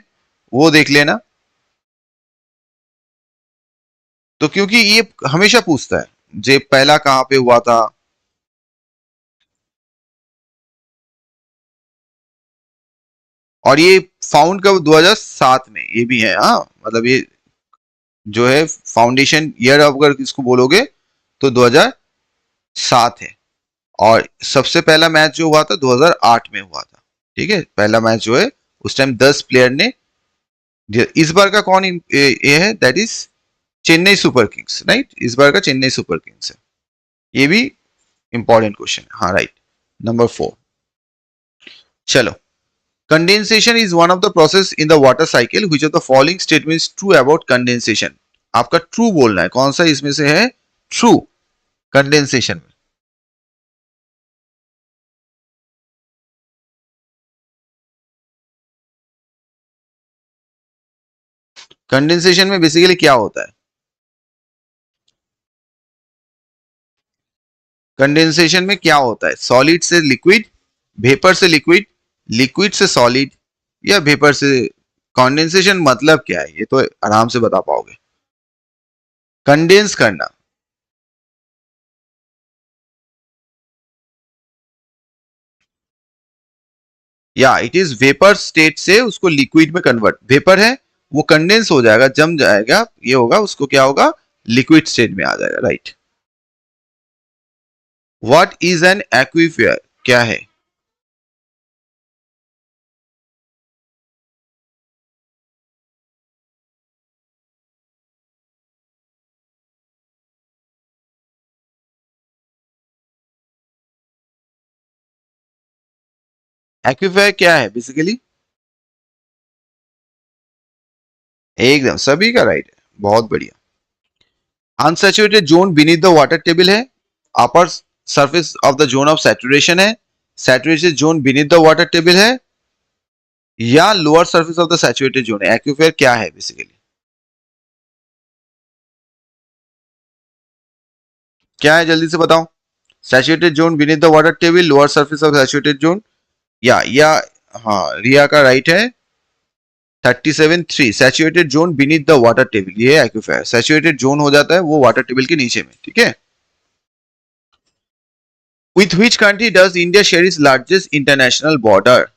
वो देख लेना। तो क्योंकि ये हमेशा पूछता है, जे पहला कहां पे हुआ था, और ये फाउंड कब 2007 में, ये भी है, हाँ मतलब ये जो है फाउंडेशन ईयर अगर इसको बोलोगे तो 2007 है। और सबसे पहला मैच जो हुआ था 2008 में हुआ था, ठीक है। पहला मैच जो है उस टाइम 10 प्लेयर ने, इस बार का कौन ये है, that is Chennai super Kings, right, इस बार का चेन्नई सुपर किंग्स है। ये भी इंपॉर्टेंट क्वेश्चन है, हाँ राइट। नंबर 4, चलो। Condensation is one of the process in the water cycle, which of the following statements true about condensation? आपका ट्रू बोलना है, कौन सा इसमें से है ट्रू कंडेंसेशन में? कंडेंसेशन में बेसिकली क्या होता है? कंडेंसेशन में क्या होता है? सॉलिड से लिक्विड, वेपर से लिक्विड, लिक्विड से सॉलिड, या वेपर से? कंडेंसेशन मतलब क्या है, ये तो आराम से बता पाओगे। कंडेंस करना, या इट इज वेपर स्टेट से उसको लिक्विड में कन्वर्ट, वेपर है वो कंडेंस हो जाएगा, जम जाएगा, ये होगा, उसको क्या होगा, लिक्विड स्टेट में आ जाएगा, राइट। व्हाट इज एन एक्वीफायर, क्या है? एक्वीफायर क्या है बेसिकली? एकदम सभी का राइट है, बहुत बढ़िया। Unsaturated zone beneath the water table है, upper surface of the zone of saturation है, saturated zone beneath the water table है, या lower surface of the saturated zone. Aquifer क्या है बेसिकली, क्या है जल्दी से बताओ। Saturated zone beneath the water table, lower surface of saturated zone, या हाँ रिया का राइट है 37-3। Saturated zone beneath the water table, ये एक्वीफर। सैचुरेटेड जोन हो जाता है वो वाटर टेबल के नीचे में, ठीक है। With which country does India share is largest international border.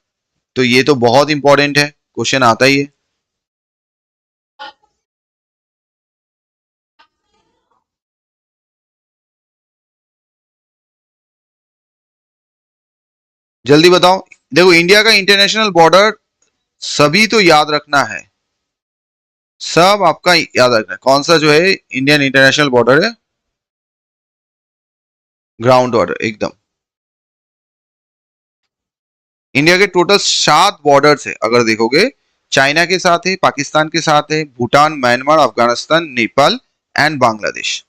तो ये तो बहुत इंपॉर्टेंट है, क्वेश्चन आता ही है। जल्दी बताओ। देखो इंडिया का इंटरनेशनल बॉर्डर सभी तो याद रखना है, सब आपका याद रखना है। कौन सा जो है इंडियन इंटरनेशनल बॉर्डर है, ग्राउंड बॉर्डर एकदम। इंडिया के टोटल 7 बॉर्डर्स है अगर देखोगे, चाइना के साथ है, पाकिस्तान के साथ है, भूटान, म्यांमार, अफगानिस्तान, नेपाल एंड बांग्लादेश,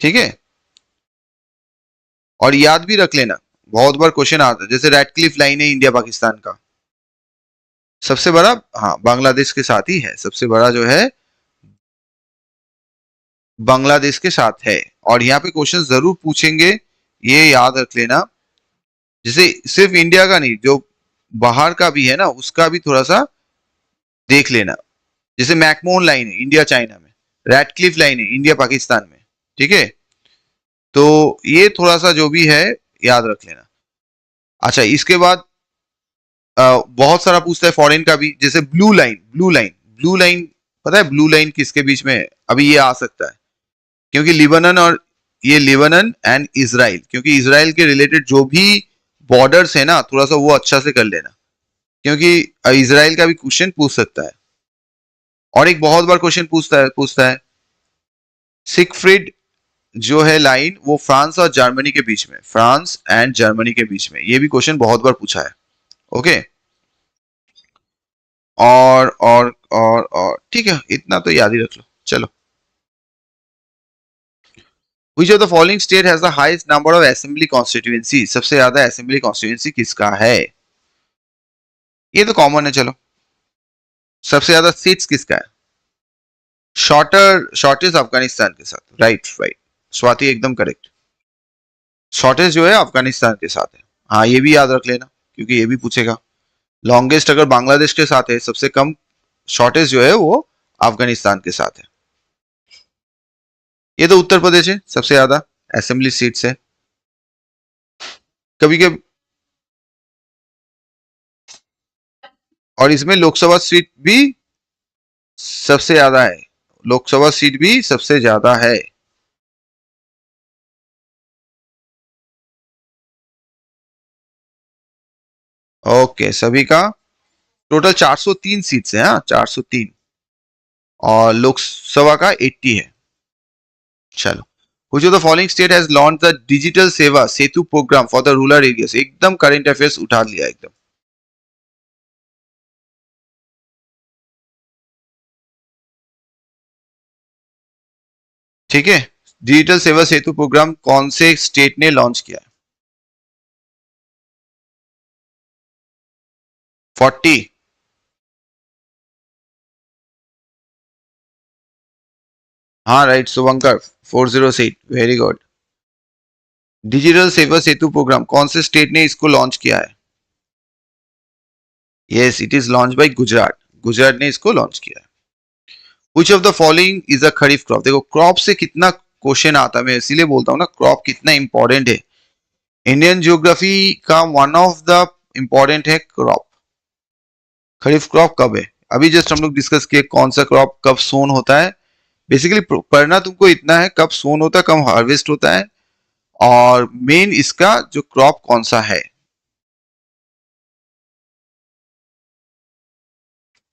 ठीक है। और याद भी रख लेना, बहुत बार क्वेश्चन आता है, जैसे रेड क्लिफ लाइन है इंडिया पाकिस्तान का सबसे बड़ा, हाँ बांग्लादेश के साथ ही है, सबसे बड़ा जो है बांग्लादेश के साथ है। और यहाँ पे क्वेश्चन जरूर पूछेंगे, ये याद रख लेना। जैसे सिर्फ इंडिया का नहीं, जो बाहर का भी है ना उसका भी थोड़ा सा देख लेना। जैसे मैकमोहन लाइन है इंडिया चाइना में, रैडक्लिफ लाइन है इंडिया पाकिस्तान में, ठीक है। तो ये थोड़ा सा जो भी है याद रख लेना। अच्छा इसके बाद बहुत सारा पूछता है फॉरेन का भी, जैसे ब्लू लाइन, ब्लू लाइन पता है ब्लू लाइन किसके बीच में है? अभी ये आ सकता है क्योंकि लिबनन और ये लिबनन एंड इसराइल, क्योंकि इसराइल के रिलेटेड जो भी बॉर्डर्स है ना थोड़ा सा वो अच्छा से कर लेना, क्योंकि इसराइल का भी क्वेश्चन पूछ सकता है। और एक बहुत बार क्वेश्चन पूछता है सिगफ्रिड जो है लाइन वो फ्रांस और जर्मनी के बीच में, फ्रांस एंड जर्मनी के बीच में, ये भी क्वेश्चन बहुत बार पूछा है। ओके और ठीक है, इतना तो याद ही रख लो। चलो, Which of the following state has the highest number of assembly constituencies? सबसे ज्यादा assembly constituency किसका है? ये तो कॉमन है, चलो। सबसे ज्यादा सीट्स किसका है? शॉर्टेस्ट अफगानिस्तान के साथ, राइट राइट, स्वाति एकदम करेक्ट। शॉर्टेस्ट जो है अफगानिस्तान के साथ है, हाँ ये भी याद रख लेना क्योंकि ये भी पूछेगा। लॉन्गेस्ट अगर बांग्लादेश के साथ है, सबसे कम शॉर्टेस्ट जो है वो अफगानिस्तान के साथ है। ये तो उत्तर प्रदेश है, सबसे ज्यादा असेंबली सीट्स है। कभी कभी और इसमें लोकसभा सीट भी सबसे ज्यादा है, लोकसभा सीट भी सबसे ज्यादा है। ओके सभी का टोटल 403 सीट्स है, हाँ 403, और लोकसभा का 80 है। चलो, which of the following state has launched the digital Seva Setu program for the rural areas? एकदम करंट अफेयर्स उठा लिया एकदम। ठीक है, डिजिटल सेवा सेतु प्रोग्राम कौन से स्टेट ने लॉन्च किया है? 40। हाँ राइट शुभंकर, 406, वेरी गुड। डिजिटल सेवा सेतु प्रोग्राम कौन से स्टेट ने इसको लॉन्च किया है? Yes it is launch bye Gujarat, Gujarat ने इसको लॉन्च किया है। Which of the following is a kharif crop? देखो क्रॉप से कितना क्वेश्चन आता है, मैं इसीलिए बोलता हूँ ना क्रॉप कितना इंपॉर्टेंट है। इंडियन ज्योग्राफी का वन ऑफ द इंपॉर्टेंट है क्रॉप। खरीफ क्रॉप कब है? अभी जस्ट हम लोग डिस्कस किए कौन सा क्रॉप कब सोन होता है। बेसिकली पढ़ना तुमको इतना है कब सोन होता है, कब हार्वेस्ट होता है, और मेन इसका जो क्रॉप कौन सा है।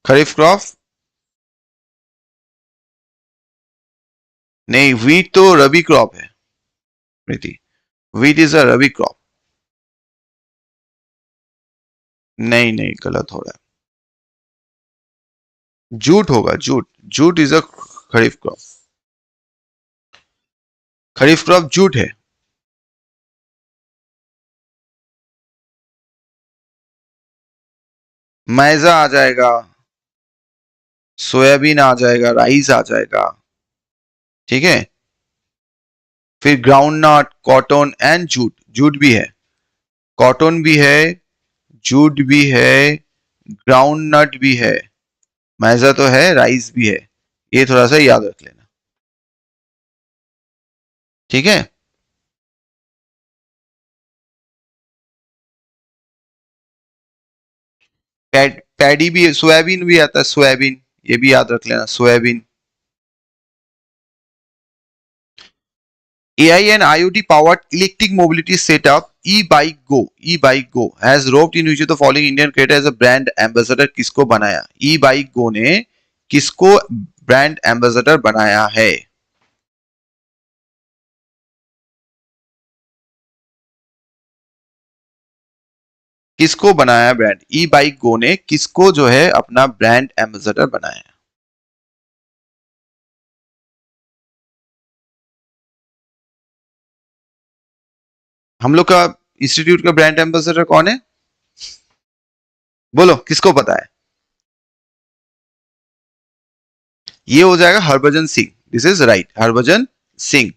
खरीफ क्रॉप नहीं, वीट तो रबी क्रॉप है Preeti, wheat is a rabi crop. नहीं नहीं गलत हो रहा है, जूट होगा, jute, jute is a kharif crop, kharif crop jute है। मैजा आ जाएगा, सोयाबीन आ जाएगा, राइस आ जाएगा, ठीक है। फिर groundnut, cotton and jute, jute भी है, कॉटन भी है, जूट भी है, ग्राउंड नट भी है, मैजा तो है, राइस भी है। ये थोड़ा सा याद रख लेना, ठीक है। पैडी भी, सोयाबीन भी आता है, सोयाबीन, ये भी याद रख लेना, soybean. AI and IoT powered electric mobility setup e-bike go has roped in which of the following Indian creator as a brand ambassador? किसको बनाया? e-bike go ने किसको ब्रांड एम्बेसडर बनाया है? किसको बनाया ब्रांड? e-bike go ने किसको जो है अपना ब्रांड एम्बेसडर बनाया? हम लोग का इंस्टीट्यूट का ब्रांड एम्बेसडर कौन है? बोलो, किसको पता है? ये हो जाएगा Harbhajan Singh. This is right, Harbhajan Singh.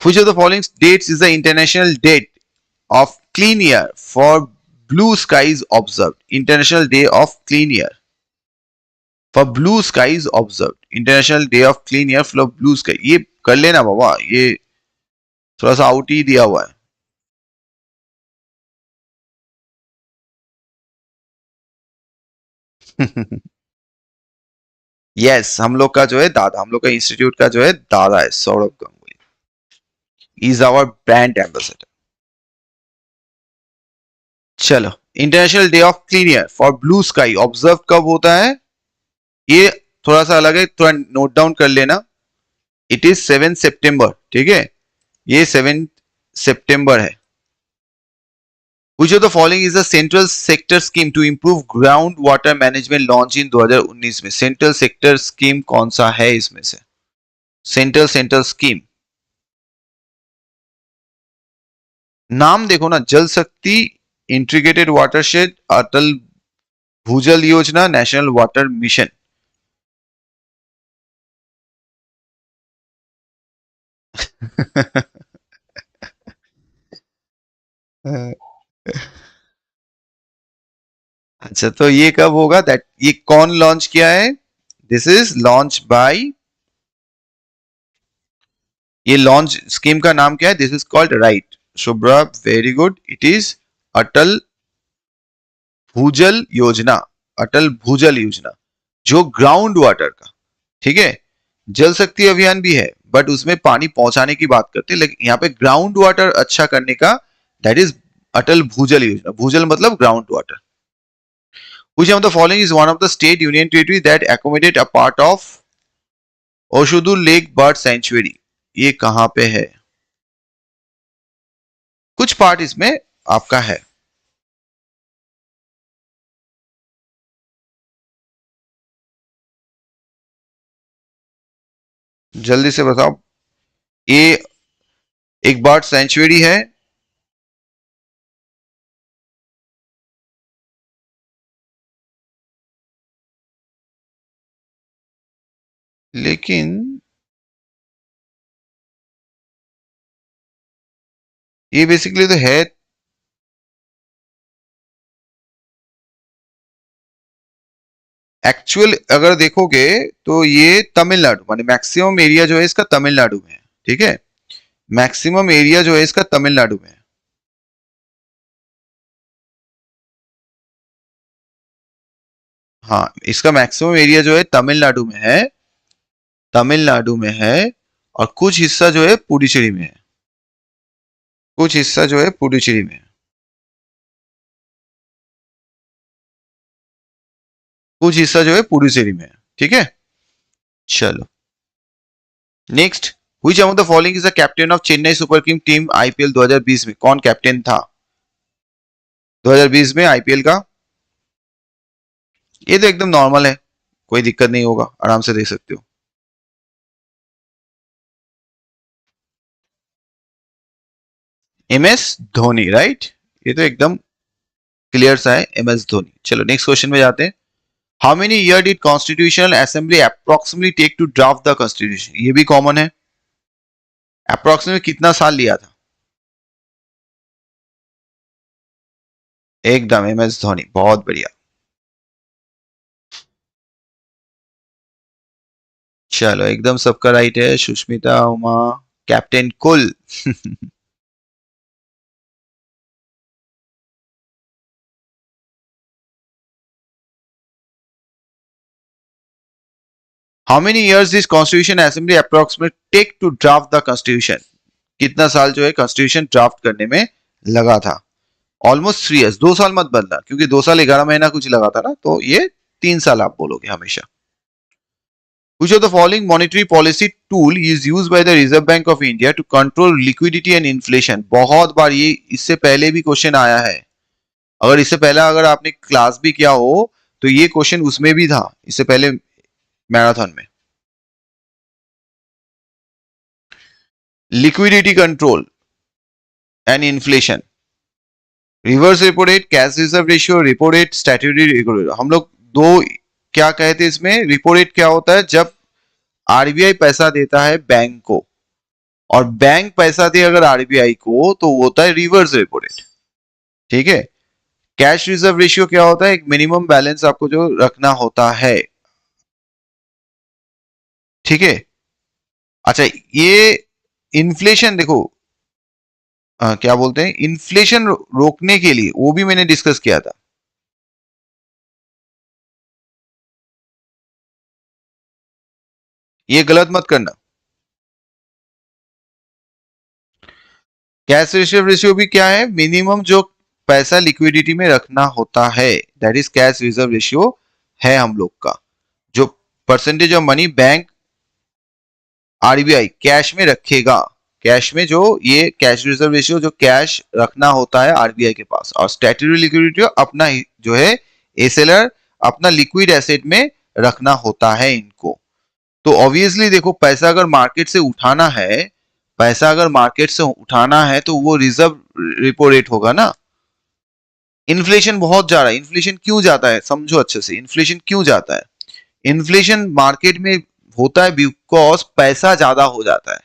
Which of the following dates is the international date of clean air for blue skies observed? International Day of Clean Air for blue skies observed. International Day of Clean Air for blue sky. ये कर लेना बाबा, ये थोड़ा सा out ही दिया हुआ है। Yes, हम लोग का जो है दादा, हम लोग का इंस्टीट्यूट का जो है दादा है Sourav Ganguly, is our brand ambassador. चलो, international day of clean air for blue sky observe कब होता है? ये थोड़ा सा अलग है, थोड़ा नोट डाउन कर लेना। इट इज 7 सितंबर, ठीक है, ये 7 सितंबर है। Which of the following is a central sector scheme to improve ground water management launch in 2019 में? सेंट्रल सेक्टर स्कीम कौन सा है इसमें से? सेंट्रल सेंट्रल स्कीम, नाम देखो ना, जल शक्ति, इंटीग्रेटेड वाटरशेड, अटल भूजल योजना, नेशनल वाटर मिशन। अच्छा, तो ये कब होगा? दैट ये कौन लॉन्च किया है? दिस इज लॉन्च बाय, ये लॉन्च स्कीम का नाम क्या है? This is called right Shubhra, very good, it is Atal Bhujal Yojana. अटल भूजल योजना, जो ग्राउंड वाटर का, ठीक है। जल शक्ति अभियान भी है, बट उसमें पानी पहुंचाने की बात करते हैं, लेकिन यहाँ पे ग्राउंड वाटर अच्छा करने का, दैट इज अटल भूजल योजना। भूजल मतलब ground water. Which of the following is one of the state union territory that accommodate a part of Oussudu lake bird sanctuary? ये कहां पे है? कुछ पार्ट इसमें आपका है। जल्दी से बताओ। ये एक बर्ड सेंचुरी है, लेकिन ये बेसिकली तो है। एक्चुअल अगर देखोगे तो ये तमिलनाडु, माने मैक्सिमम एरिया जो है इसका तमिलनाडु में है, ठीक है। मैक्सिमम एरिया जो है इसका तमिलनाडु में है। हाँ, इसका मैक्सिमम एरिया जो है तमिलनाडु में है, तमिलनाडु में है। और कुछ हिस्सा जो है पुडुचेरी में है, कुछ हिस्सा जो है पुडुचेरी में है, कुछ हिस्सा जो है पुडुचेरी में है, ठीक है। चलो, next. Which among the following is the captain of Chennai super king team IPL 2020 में? कौन कैप्टन था 2020 में आईपीएल का? ये तो एकदम नॉर्मल है, कोई दिक्कत नहीं होगा, आराम से देख सकते हो। M S Dhoni, right. ये तो एकदम क्लियर सा है, MS धोनी। चलो नेक्स्ट क्वेश्चन में जाते हैं। How many year did constitutional assembly approximately take to draft the constitution? ये भी कॉमन है। अप्रोक्सीमेट कितना साल लिया था? एकदम MS धोनी, बहुत बढ़िया। चलो एकदम सबका राइट है। Sushmita, Uma, captain cool. How many years this constitution assembly approximate take to draft the constitution? कितना साल जो है कॉन्स्टिट्यूशन ड्राफ्ट करने में लगा था? Almost 3 years. 2 साल मत बदलना, क्योंकि 2 साल 11 महीना कुछ लगा था ना, तो ये 3 साल आप बोलोगे हमेशा। Which of the following monetary policy tool is used by the Reserve Bank of India to control liquidity and inflation? बहुत बार ये इससे पहले भी क्वेश्चन आया है। अगर इससे पहले अगर आपने क्लास भी किया हो तो ये क्वेश्चन उसमें भी था, इससे पहले मैराथन में। Liquidity control and inflation, reverse repo rate, cash reserve ratio, repo rate, statutory repo rate. हम लोग दो क्या कहते हैं इसमें। रिपो रेट क्या होता है? जब आरबीआई पैसा देता है बैंक को और बैंक पैसा दे अगर आरबीआई को, तो वो होता है रिवर्स रेपो रेट। ठीक है। कैश रिजर्व रेशियो क्या होता है? एक मिनिमम बैलेंस आपको जो रखना होता है। ठीक है। अच्छा, ये इन्फ्लेशन देखो, क्या बोलते हैं, इन्फ्लेशन रोकने के लिए वो भी मैंने डिस्कस किया था। ये गलत मत करना। कैश रिजर्व रेशियो भी क्या है? मिनिमम जो पैसा लिक्विडिटी में रखना होता है, that is cash reserve ratio है हम लोग का। जो percentage of money bank RBI cash में रखेगा, कैश में जो ये कैश रिजर्व रेशियो जो कैश रखना होता है आरबीआई के पास, और स्टैट्यूटरी लिक्विडिटी अपना जो है एसएलआर अपना लिक्विड एसेट में रखना होता है इनको। तो ऑब्वियसली देखो, पैसा अगर मार्केट से उठाना है, पैसा अगर मार्केट से उठाना है तो वो रिजर्व रेपो रेट होगा ना। इन्फ्लेशन बहुत जा रहा है। इन्फ्लेशन क्यों जाता है समझो अच्छे से। इन्फ्लेशन क्यों जाता है? इन्फ्लेशन मार्केट में होता है बिकॉज पैसा ज्यादा हो जाता है।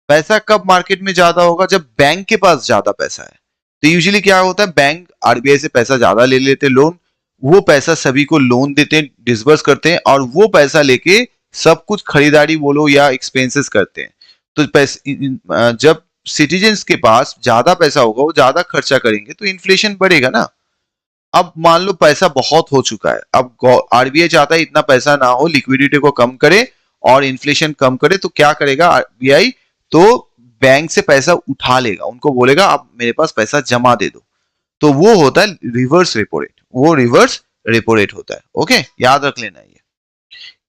पैसा कब मार्केट में ज्यादा होगा? जब बैंक के पास ज्यादा पैसा है। तो यूजुअली क्या होता है, बैंक आरबीआई से पैसा ज्यादा ले लेते लोन, वो पैसा सभी को लोन देते हैं, डिसबर्स करते हैं, और वो पैसा लेके सब कुछ खरीदारी बोलो या एक्सपेंसेस करते हैं। तो जब सिटीजन्स के पास ज्यादा पैसा होगा, वो ज्यादा खर्चा करेंगे, तो इन्फ्लेशन बढ़ेगा ना। अब मान लो पैसा बहुत हो चुका है, अब आरबीआई चाहता है इतना पैसा ना हो, लिक्विडिटी को कम करे और इन्फ्लेशन कम करे, तो क्या करेगा आरबीआई? तो बैंक से पैसा उठा लेगा, उनको बोलेगा आप मेरे पास पैसा जमा दे दो। तो वो होता है रिवर्स रेपो रेट, वो रिवर्स रेपो रेट होता है। ओके, याद रख लेना ये।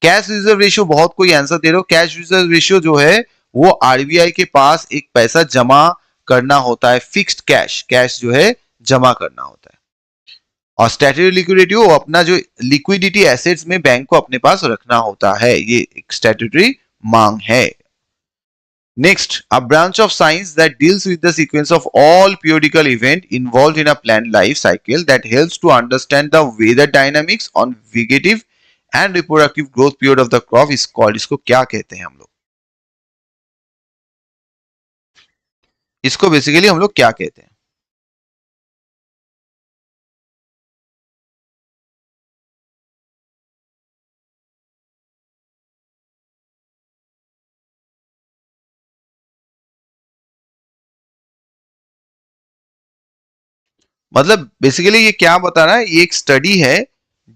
कैश रिजर्व रेशियो, बहुत कोई आंसर दे रहे हो। कैश रिजर्व रेशियो जो है वो आरबीआई के पास एक पैसा जमा करना होता है, फिक्स्ड कैश, कैश जो है जमा करना होता है। और स्टैट्यूटरी लिक्विडिटी वो अपना जो लिक्विडिटी एसेट्स में बैंक को अपने पास रखना होता है, ये एक स्टैट्यूटरी मांग है। Next, a branch of science that deals with the sequence of all periodical events involved in a plant life cycle that helps to understand the weather dynamics on vegetative and reproductive growth period of the crop is called, इसको क्या कहते हैं हम लोग? इसको basically हम लोग क्या कहते हैं? मतलब बेसिकली ये क्या बता रहा है, ये एक स्टडी है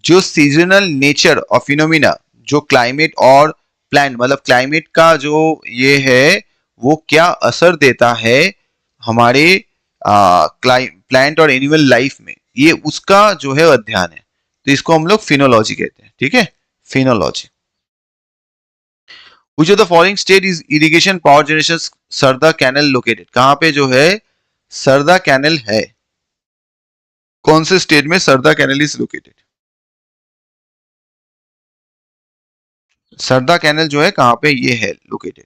जो सीजनल नेचर और फिनोमिना, जो क्लाइमेट और प्लांट, मतलब क्लाइमेट का जो ये है वो क्या असर देता है हमारे प्लांट और एनिमल लाइफ में, ये उसका जो है अध्ययन है। तो इसको हम लोग फिनोलॉजी कहते हैं। ठीक है, phenology. Which of the following state is irrigation power generation Sarda canal located? कहां पे जो है सरदा कैनल है? कौन से स्टेट में Sarda canal is located? Sarda canal जो है कहां पे ये है लोकेटेड?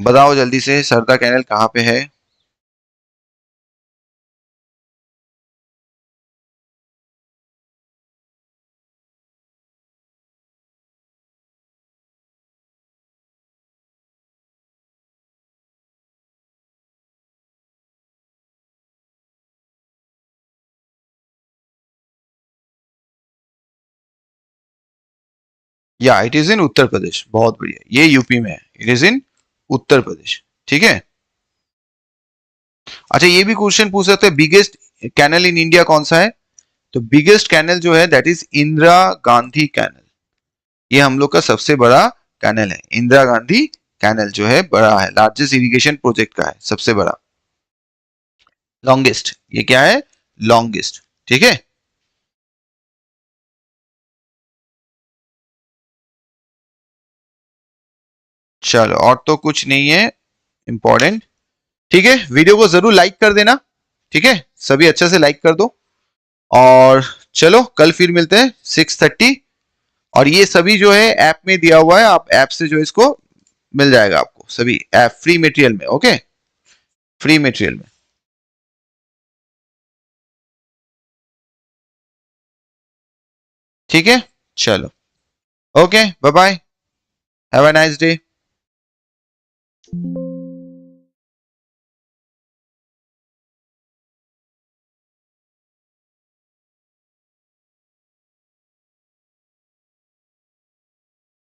बताओ जल्दी से, सरदा कैनल कहाँ पे है? या इट इज इन उत्तर प्रदेश, बहुत बढ़िया, ये यूपी में है, इट इज इन उत्तर प्रदेश। ठीक है। अच्छा, ये भी क्वेश्चन पूछ सकते हैं, बिगेस्ट कैनल इन इंडिया कौन सा है? तो बिगेस्ट कैनल जो है that is Indira Gandhi canal. ये हम लोग का सबसे बड़ा कैनल है, इंदिरा गांधी कैनल जो है बड़ा है, लार्जेस्ट इरिगेशन प्रोजेक्ट का है, सबसे बड़ा। लॉन्गेस्ट, ये क्या है? लॉन्गेस्ट। ठीक है। चलो, और तो कुछ नहीं है इंपॉर्टेंट। ठीक है, वीडियो को जरूर लाइक कर देना। ठीक है, सभी अच्छे से लाइक कर दो। और चलो, कल फिर मिलते हैं 6:30। और ये सभी जो है ऐप में दिया हुआ है, आप ऐप से जो इसको मिल जाएगा आपको, सभी ऐप फ्री मटेरियल में। ओके, फ्री मटेरियल में। ठीक है, चलो, okay, bye bye, have a nice day.